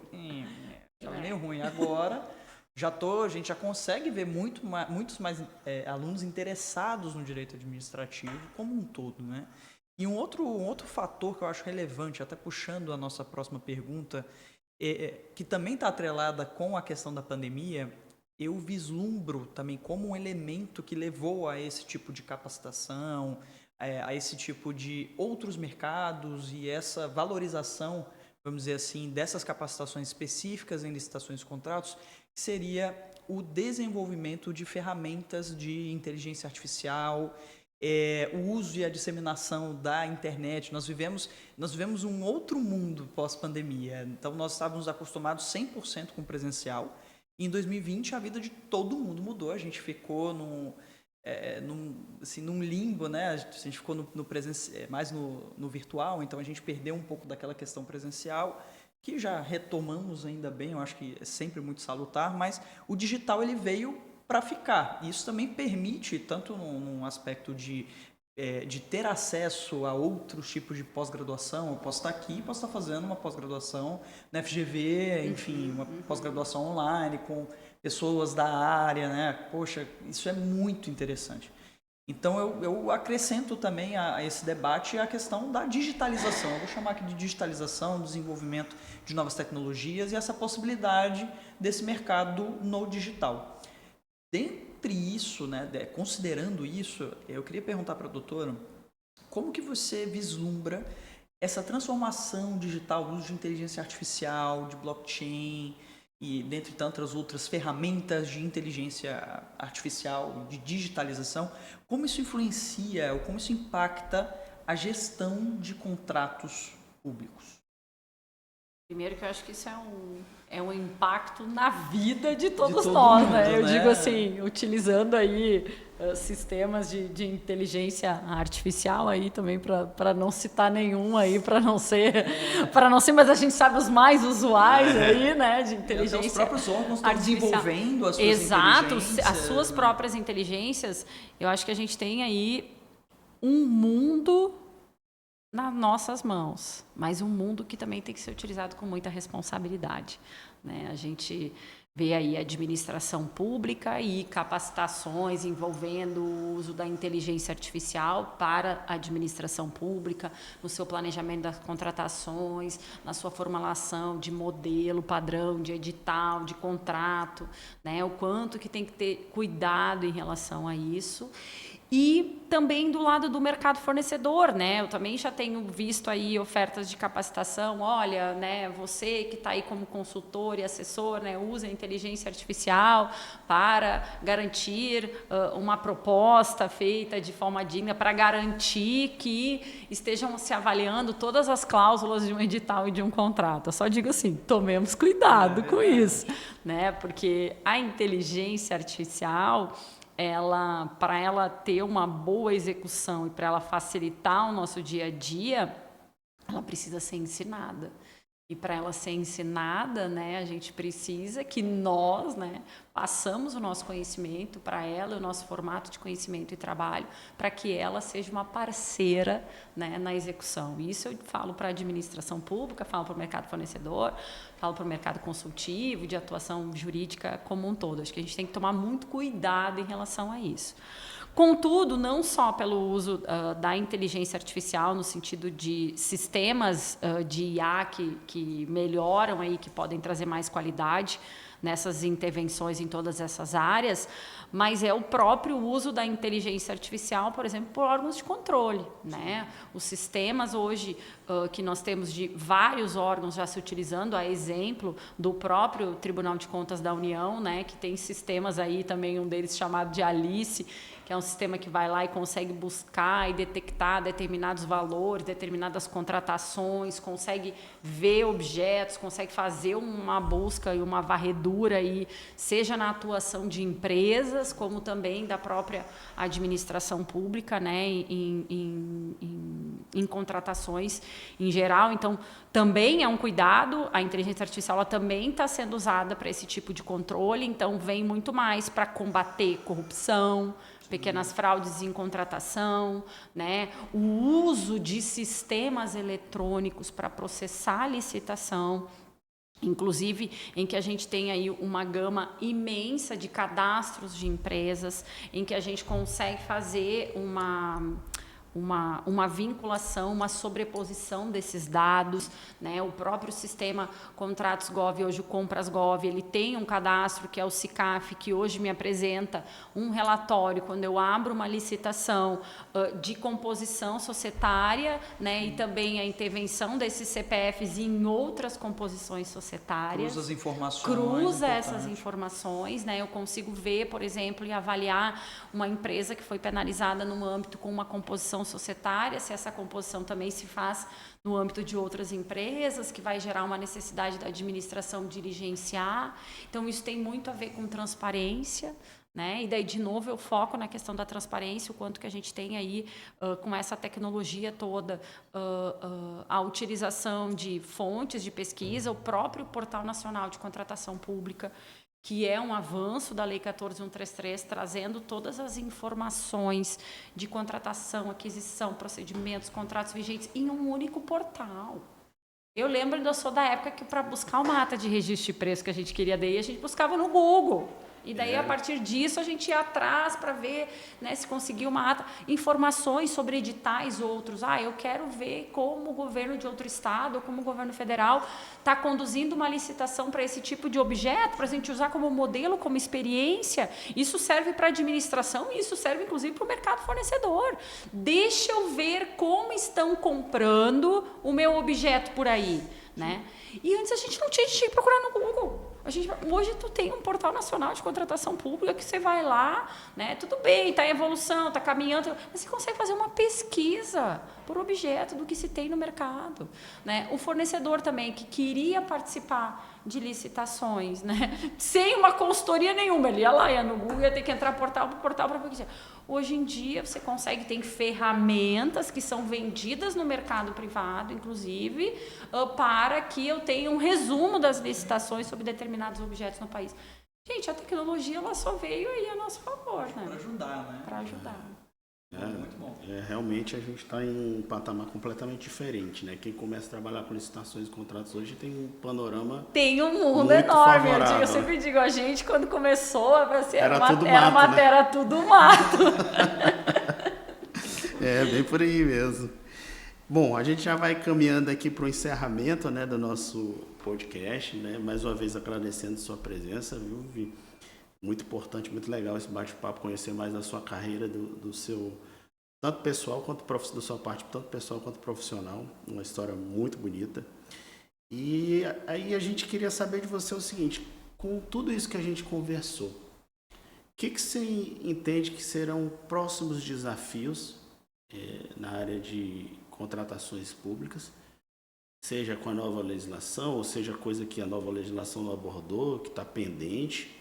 é meio ruim. Agora, a gente já consegue ver muitos mais alunos interessados no direito administrativo como um todo, né? E um outro fator que eu acho relevante, até puxando a nossa próxima pergunta, que também está atrelada com a questão da pandemia, eu vislumbro também como um elemento que levou a esse tipo de capacitação, a esse tipo de outros mercados e essa valorização, vamos dizer assim, dessas capacitações específicas em licitações e contratos, seria o desenvolvimento de ferramentas de inteligência artificial, o uso e a disseminação da internet. Nós vivemos um outro mundo pós-pandemia. Então, nós estávamos acostumados 100% com presencial. E em 2020, a vida de todo mundo mudou. A gente ficou num limbo, né? A gente ficou mais no virtual, então a gente perdeu um pouco daquela questão presencial, que já retomamos ainda bem, eu acho que é sempre muito salutar, mas o digital ele veio para ficar. Isso também permite, tanto num aspecto de ter acesso a outros tipos de pós-graduação. Eu posso estar aqui, posso estar fazendo uma pós-graduação na FGV, enfim, uma pós-graduação online com pessoas da área, né? Poxa, isso é muito interessante. Então, eu acrescento também a esse debate a questão da digitalização. Eu vou chamar aqui de digitalização, desenvolvimento de novas tecnologias e essa possibilidade desse mercado no digital. Dentre isso, né, considerando isso, eu queria perguntar para a doutora como que você vislumbra essa transformação digital, o uso de inteligência artificial, de blockchain, e dentre tantas outras ferramentas de inteligência artificial, de digitalização, como isso influencia ou como isso impacta a gestão de contratos públicos? Primeiro que eu acho que isso é um impacto na vida de todos nós, mundo, né? Eu né? digo assim, utilizando aí sistemas de inteligência artificial aí também, para não citar nenhum aí, para não ser, mas a gente sabe os mais usuais aí, né, de inteligência. Até os próprios órgãos estão desenvolvendo as suas inteligências. As suas próprias inteligências. Eu acho que a gente tem aí um mundo nas nossas mãos, mas um mundo que também tem que ser utilizado com muita responsabilidade, né? A gente vê aí administração pública e capacitações envolvendo o uso da inteligência artificial para a administração pública, no seu planejamento das contratações, na sua formulação de modelo, padrão, de edital, de contrato, né? O quanto que tem que ter cuidado em relação a isso. E também do lado do mercado fornecedor, né? Eu também já tenho visto aí ofertas de capacitação. Olha, né? Você que está aí como consultor e assessor, né? Usa a inteligência artificial para garantir uma proposta feita de forma digna, para garantir que estejam se avaliando todas as cláusulas de um edital e de um contrato. Eu só digo assim, tomemos cuidado com isso, né? Porque a inteligência artificial, para ela ter uma boa execução e para ela facilitar o nosso dia a dia, ela precisa ser ensinada. E para ela ser ensinada, né, a gente precisa que nós, né, passamos o nosso conhecimento para ela, o nosso formato de conhecimento e trabalho, para que ela seja uma parceira, né, na execução. Isso eu falo para a administração pública, falo para o mercado fornecedor, falo para o mercado consultivo, de atuação jurídica como um todo. Acho que a gente tem que tomar muito cuidado em relação a isso. Contudo, não só pelo uso da inteligência artificial no sentido de sistemas de IA que melhoram aí, que podem trazer mais qualidade nessas intervenções em todas essas áreas, mas é o próprio uso da inteligência artificial, por exemplo, por órgãos de controle, né? Os sistemas hoje que nós temos de vários órgãos já se utilizando, a exemplo do próprio Tribunal de Contas da União, né? Que tem sistemas aí também, um deles chamado de Alice, que é um sistema que vai lá e consegue buscar e detectar determinados valores, determinadas contratações, consegue ver objetos, consegue fazer uma busca e uma varredura aí, seja na atuação de empresas, como também da própria administração pública, né, em contratações em geral. Então, também é um cuidado, a inteligência artificial ela também está sendo usada para esse tipo de controle, então vem muito mais para combater corrupção, pequenas fraudes em contratação, né? O uso de sistemas eletrônicos para processar a licitação, inclusive em que a gente tem aí uma gama imensa de cadastros de empresas, em que a gente consegue fazer uma vinculação, uma sobreposição desses dados, né? O próprio sistema Contratos Gov, hoje o Compras Gov, ele tem um cadastro que é o SICAF, que hoje me apresenta um relatório quando eu abro uma licitação de composição societária, né? E também a intervenção desses CPFs em outras composições societárias. Cruza as informações. Cruza essas informações, né? Eu consigo ver, por exemplo, e avaliar uma empresa que foi penalizada no âmbito com uma composição societária, se essa composição também se faz no âmbito de outras empresas, que vai gerar uma necessidade da administração diligenciar. Então, isso tem muito a ver com transparência, né? E daí, de novo, eu foco na questão da transparência, o quanto que a gente tem aí, com essa tecnologia toda, a utilização de fontes de pesquisa, o próprio Portal Nacional de Contratação Pública, que é um avanço da Lei 14.133, trazendo todas as informações de contratação, aquisição, procedimentos, contratos vigentes em um único portal. Eu lembro, eu sou da época que para buscar uma ata de registro de preço que a gente queria daí, a gente buscava no Google. E daí, a partir disso, a gente ia atrás para ver, né, se conseguia uma ata, informações sobre editais outros. Eu quero ver como o governo de outro estado ou como o governo federal está conduzindo uma licitação para esse tipo de objeto, para a gente usar como modelo, como experiência. Isso serve para a administração e isso serve, inclusive, para o mercado fornecedor. Deixa eu ver como estão comprando o meu objeto por aí, né? E antes a gente não tinha, a gente tinha que procurar no Google. Hoje tu tem um portal nacional de contratação pública que você vai lá, né? Tudo bem, está em evolução, está caminhando, mas você consegue fazer uma pesquisa por objeto do que se tem no mercado, né? O fornecedor também que queria participar de licitações, né? Sem uma consultoria nenhuma, ele ia no Google, ia ter que entrar portal por portal para ver. Hoje em dia você consegue, tem ferramentas que são vendidas no mercado privado, inclusive, para que eu tenha um resumo das licitações sobre determinados objetos no país. Gente, a tecnologia ela só veio aí a nosso favor, né? Para ajudar, né? Para ajudar. Muito bom. Realmente a gente está em um patamar completamente diferente, né? Quem começa a trabalhar com licitações e contratos hoje tem um panorama. Tem um mundo muito enorme. favorável. Eu sempre digo, a gente quando começou, assim, Era tudo mato. Bem por aí mesmo. Bom, a gente já vai caminhando aqui para o encerramento, né, do nosso podcast, né? Mais uma vez agradecendo sua presença, viu, Vi? Muito importante, muito legal esse bate-papo, conhecer mais da sua carreira, do seu, tanto pessoal quanto da sua parte, tanto pessoal quanto profissional. Uma história muito bonita. E aí a gente queria saber de você o seguinte, com tudo isso que a gente conversou, o que você entende que serão próximos desafios na área de contratações públicas, seja com a nova legislação, ou seja coisa que a nova legislação não abordou, que está pendente?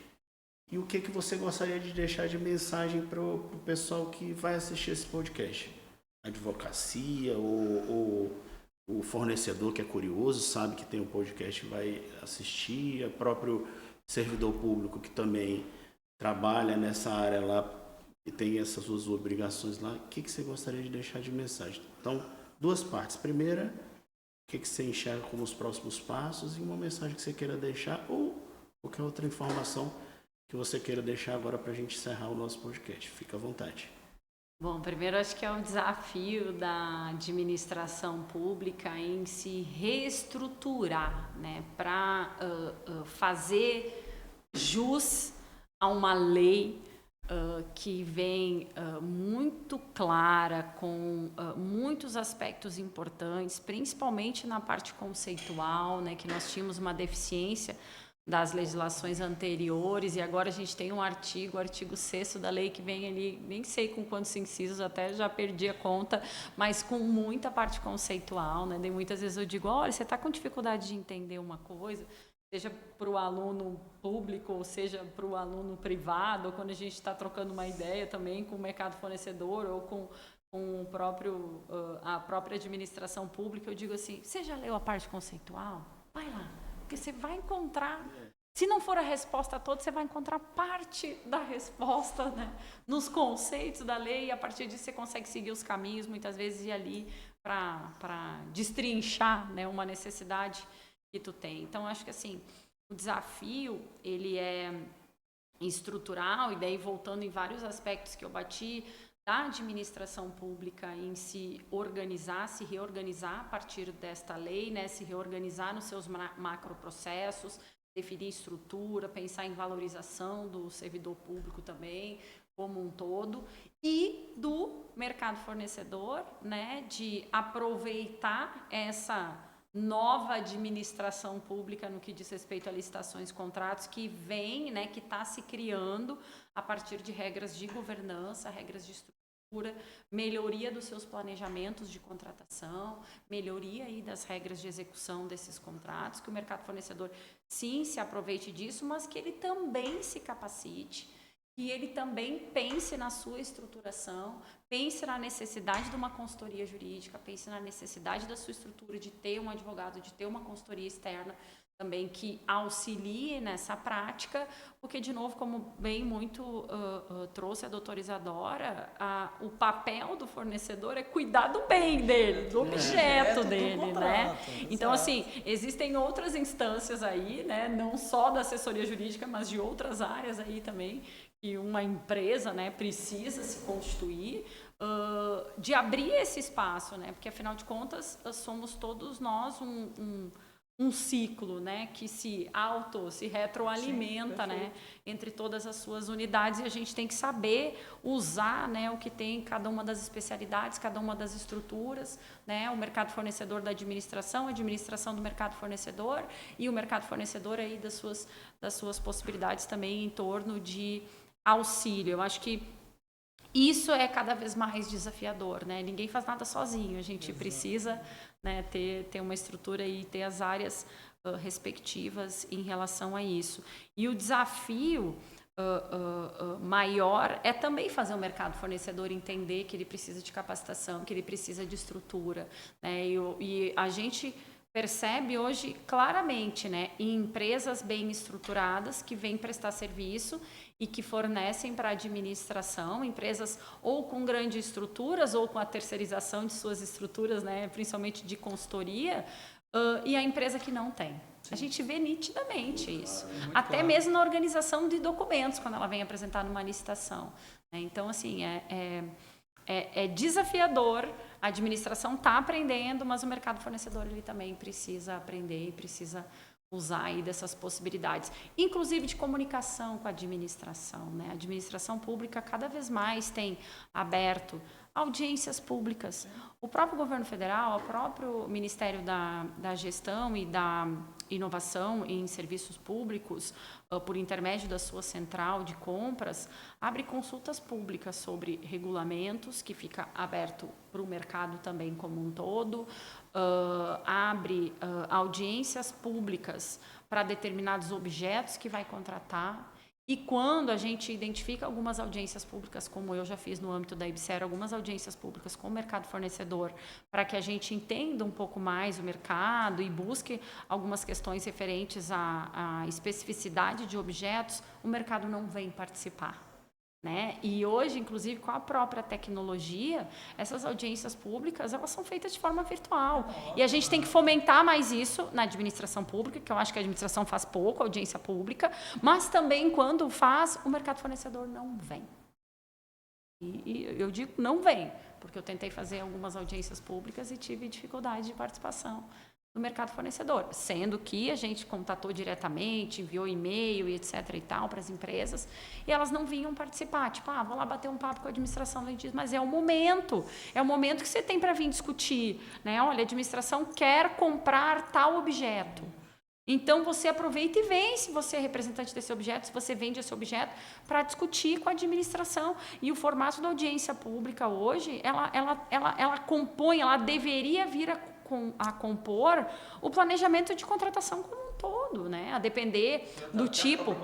E o que você gostaria de deixar de mensagem para o pessoal que vai assistir esse podcast? A advocacia ou o fornecedor que é curioso, sabe que tem um podcast e vai assistir, o próprio servidor público que também trabalha nessa área lá e tem essas suas obrigações lá. O que você gostaria de deixar de mensagem? Então, duas partes. Primeira, o que você enxerga como os próximos passos e uma mensagem que você queira deixar ou qualquer outra informação que você queira deixar agora para a gente encerrar o nosso podcast. Fica à vontade. Bom, primeiro acho que é um desafio da administração pública em se reestruturar, né, para fazer jus a uma lei que vem muito clara, com muitos aspectos importantes, principalmente na parte conceitual, né, que nós tínhamos uma deficiência das legislações anteriores, e agora a gente tem um artigo, o artigo 6º da lei, que vem ali, nem sei com quantos incisos, até já perdi a conta, mas com muita parte conceitual, né? E muitas vezes eu digo, olha, você está com dificuldade de entender uma coisa, seja para o aluno público, ou seja para o aluno privado, ou quando a gente está trocando uma ideia também com o mercado fornecedor, ou com a própria administração pública, eu digo assim, você já leu a parte conceitual? Vai lá. Porque você vai encontrar, se não for a resposta toda, você vai encontrar parte da resposta, né, nos conceitos da lei, e a partir disso você consegue seguir os caminhos, muitas vezes ir ali para destrinchar, né, uma necessidade que tu tem. Então, acho que assim, o desafio, ele é estrutural, e daí voltando em vários aspectos que eu bati, da administração pública em se organizar, se reorganizar a partir desta lei, né, se reorganizar nos seus macroprocessos, definir estrutura, pensar em valorização do servidor público também, como um todo, e do mercado fornecedor, né, de aproveitar essa nova administração pública no que diz respeito a licitações e contratos que vem, né, que está se criando a partir de regras de governança, regras de estrutura, melhoria dos seus planejamentos de contratação, melhoria aí das regras de execução desses contratos, que o mercado fornecedor sim se aproveite disso, mas que ele também se capacite, que ele também pense na sua estruturação, pense na necessidade de uma consultoria jurídica, pense na necessidade da sua estrutura de ter um advogado, de ter uma consultoria externa também que auxilie nessa prática, porque, de novo, como bem muito trouxe a doutora Isadora, o papel do fornecedor é cuidar do bem dele, do objeto dele, né? Então, assim, existem outras instâncias aí, né, não só da assessoria jurídica, mas de outras áreas aí também, que uma empresa, né, precisa se constituir, de abrir esse espaço, né? Porque, afinal de contas, somos todos nós um ciclo, né, que se retroalimenta, sim, né, entre todas as suas unidades, e a gente tem que saber usar, né, o que tem cada uma das especialidades, cada uma das estruturas, né, o mercado fornecedor da administração, a administração do mercado fornecedor e o mercado fornecedor aí das suas possibilidades também em torno de auxílio. Eu acho que isso é cada vez mais desafiador, né? Ninguém faz nada sozinho, a gente precisa, né, ter uma estrutura e ter as áreas respectivas em relação a isso. E o desafio maior é também fazer o mercado fornecedor entender que ele precisa de capacitação, que ele precisa de estrutura, né? E a gente percebe hoje claramente, né, em empresas bem estruturadas que vêm prestar serviço e que fornecem para a administração, empresas ou com grandes estruturas ou com a terceirização de suas estruturas, né, principalmente de consultoria, e a empresa que não tem. Sim. A gente vê nitidamente isso. Até claro. Mesmo na organização de documentos, quando ela vem apresentar numa licitação. Então, assim, é desafiador, a administração está aprendendo, mas o mercado fornecedor ele também precisa aprender e precisa usar aí dessas possibilidades, inclusive de comunicação com a administração, né? A administração pública cada vez mais tem aberto audiências públicas. O próprio governo federal, o próprio Ministério da Gestão e da Inovação em Serviços Públicos, por intermédio da sua central de compras, abre consultas públicas sobre regulamentos, que fica aberto para o mercado também como um todo, abre audiências públicas para determinados objetos que vai contratar. E quando a gente identifica algumas audiências públicas, como eu já fiz no âmbito da IBSER, algumas audiências públicas com o mercado fornecedor, para que a gente entenda um pouco mais o mercado e busque algumas questões referentes à especificidade de objetos, o mercado não vem participar. Né? E hoje, inclusive, com a própria tecnologia, essas audiências públicas, elas são feitas de forma virtual. E a gente tem que fomentar mais isso na administração pública, que eu acho que a administração faz pouco, audiência pública, mas também, quando faz, o mercado fornecedor não vem. E eu digo não vem, porque eu tentei fazer algumas audiências públicas e tive dificuldade de participação no mercado fornecedor, sendo que a gente contatou diretamente, enviou e-mail e etc e tal para as empresas, e elas não vinham participar, tipo, vou lá bater um papo com a administração, mas é o momento que você tem para vir discutir, né? Olha, a administração quer comprar tal objeto, então você aproveita e vem, se você é representante desse objeto, se você vende esse objeto, para discutir com a administração. E o formato da audiência pública hoje, ela compõe, ela deveria vir a compor o planejamento de contratação como um todo, né? A depender do tipo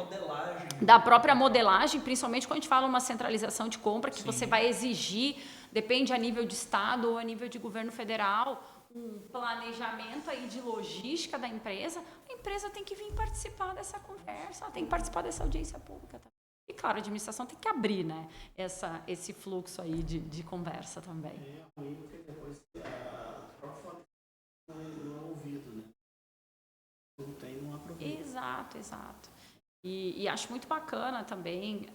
da própria modelagem, principalmente quando a gente fala uma centralização de compra, que você vai exigir, depende a nível de Estado ou a nível de governo federal, um planejamento aí de logística da empresa, a empresa tem que vir participar dessa conversa, ela tem que participar dessa audiência pública também. E, claro, a administração tem que abrir, né, esse fluxo aí de conversa também. É ruim porque depois a própria não é ouvido, né? Não tem, não aproveita. Exato. E acho muito bacana também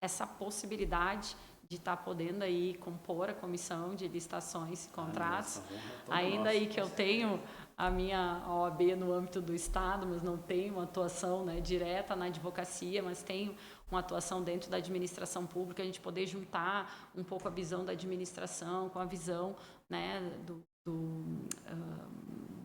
essa possibilidade de estar podendo aí compor a comissão de licitações e contratos, ainda aí que eu tenho a minha OAB no âmbito do Estado, mas não tenho uma atuação, né, direta na advocacia, mas tenho uma atuação dentro da administração pública, a gente poder juntar um pouco a visão da administração com a visão, né,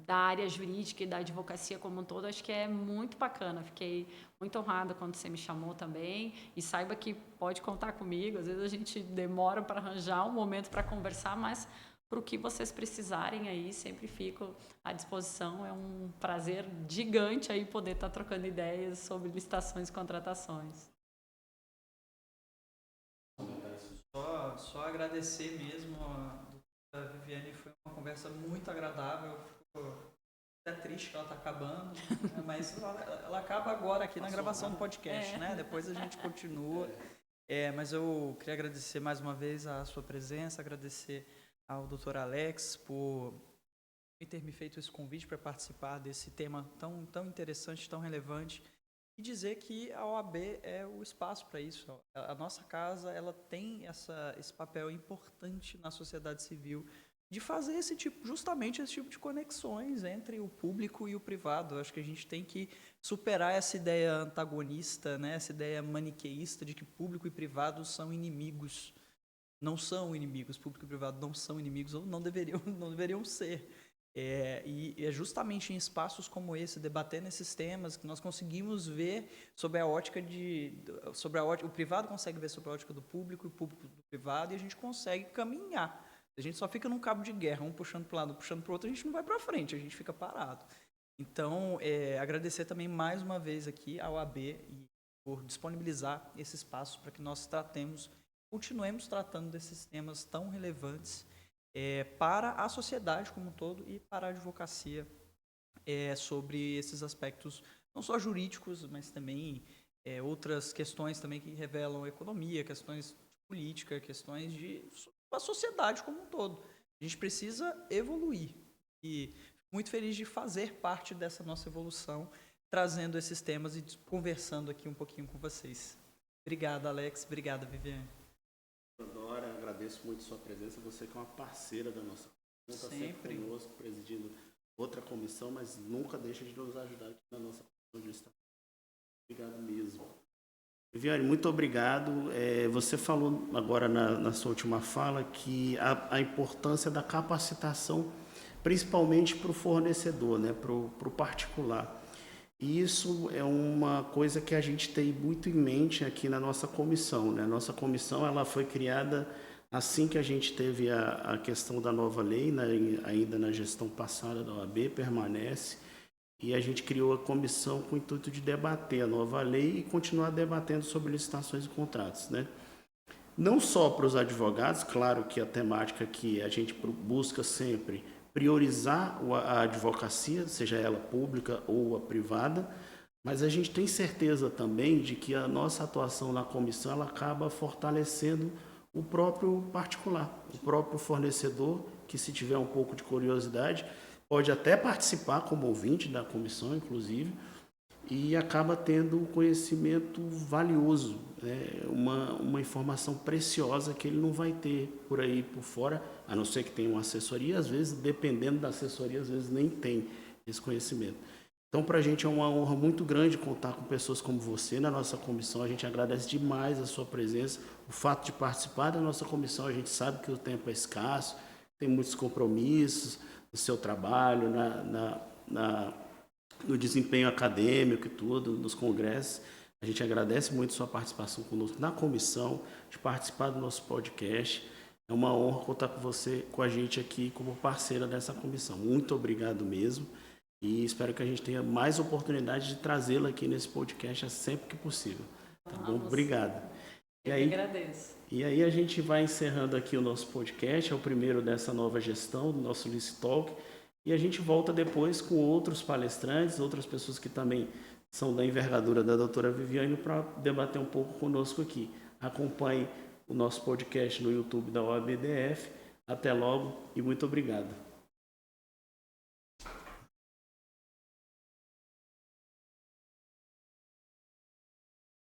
da área jurídica e da advocacia como um todo, acho que é muito bacana. Fiquei muito honrada quando você me chamou também, e saiba que pode contar comigo. Às vezes a gente demora para arranjar um momento para conversar, mas para o que vocês precisarem aí, sempre fico à disposição. É um prazer gigante aí poder estar trocando ideias sobre licitações e contratações. Só agradecer mesmo a Viviane, foi uma conversa muito agradável. Fico até triste que ela está acabando, né? Mas ela acaba agora aqui na gravação do podcast, né? Depois a gente continua. Mas eu queria agradecer mais uma vez a sua presença, agradecer ao Dr. Alex por ter me feito esse convite para participar desse tema tão interessante, tão relevante, e dizer que a OAB é o espaço para isso. A nossa casa, ela tem esse papel importante na sociedade civil de fazer justamente esse tipo de conexões entre o público e o privado. Eu acho que a gente tem que superar essa ideia antagonista, né? Essa ideia maniqueísta de que público e privado são inimigos. Não são inimigos, público e privado não são inimigos, ou não deveriam ser. E é justamente em espaços como esse, debatendo esses temas, que nós conseguimos ver sobre a ótica o privado consegue ver sobre a ótica do público e o público do privado, e a gente consegue caminhar. A gente só fica num cabo de guerra, um puxando para um lado, puxando para o outro, a gente não vai para frente, a gente fica parado. Então, agradecer também mais uma vez aqui ao AB por disponibilizar esse espaço para que nós continuemos tratando desses temas tão relevantes para a sociedade como um todo e para a advocacia sobre esses aspectos, não só jurídicos, mas também outras questões também que revelam economia, questões de política, questões da sociedade como um todo. A gente precisa evoluir e fico muito feliz de fazer parte dessa nossa evolução, trazendo esses temas e conversando aqui um pouquinho com vocês. Obrigado, Alex. Obrigado, Viviane. Dora, agradeço muito sua presença. Você que é uma parceira da nossa comissão, está sempre conosco, presidindo outra comissão, mas nunca deixa de nos ajudar aqui na nossa comissão de Estado. Obrigado mesmo. Viviane, muito obrigado. Você falou agora na sua última fala que a importância da capacitação, principalmente para o fornecedor, né, para o particular. E isso é uma coisa que a gente tem muito em mente aqui na nossa comissão, né? Nossa comissão ela foi criada assim que a gente teve a questão da nova lei, né, ainda na gestão passada da OAB, permanece. E a gente criou a comissão com o intuito de debater a nova lei e continuar debatendo sobre licitações e contratos, né? Não só para os advogados, claro que a temática que a gente busca sempre priorizar a advocacia, seja ela pública ou a privada, mas a gente tem certeza também de que a nossa atuação na comissão ela acaba fortalecendo o próprio particular, o próprio fornecedor, que se tiver um pouco de curiosidade, pode até participar como ouvinte da comissão, inclusive, e acaba tendo um conhecimento valioso, né? Uma informação preciosa que ele não vai ter por aí por fora, a não ser que tenha uma assessoria, às vezes, dependendo da assessoria, às vezes nem tem esse conhecimento. Então, para a gente é uma honra muito grande contar com pessoas como você na nossa comissão. A gente agradece demais a sua presença, o fato de participar da nossa comissão. A gente sabe que o tempo é escasso, tem muitos compromissos no seu trabalho, no desempenho acadêmico e tudo, nos congressos. A gente agradece muito a sua participação conosco na comissão, de participar do nosso podcast. É uma honra contar com você, com a gente aqui como parceira dessa comissão. Muito obrigado mesmo e espero que a gente tenha mais oportunidade de trazê-la aqui nesse podcast sempre que possível. Tá bom? Obrigado. Eu que agradeço. E aí a gente vai encerrando aqui o nosso podcast, é o primeiro dessa nova gestão, do nosso LiciTalk, e a gente volta depois com outros palestrantes, outras pessoas que também são da envergadura da doutora Viviane para debater um pouco conosco aqui. Acompanhe o nosso podcast no YouTube da OABDF. Até logo e muito obrigado.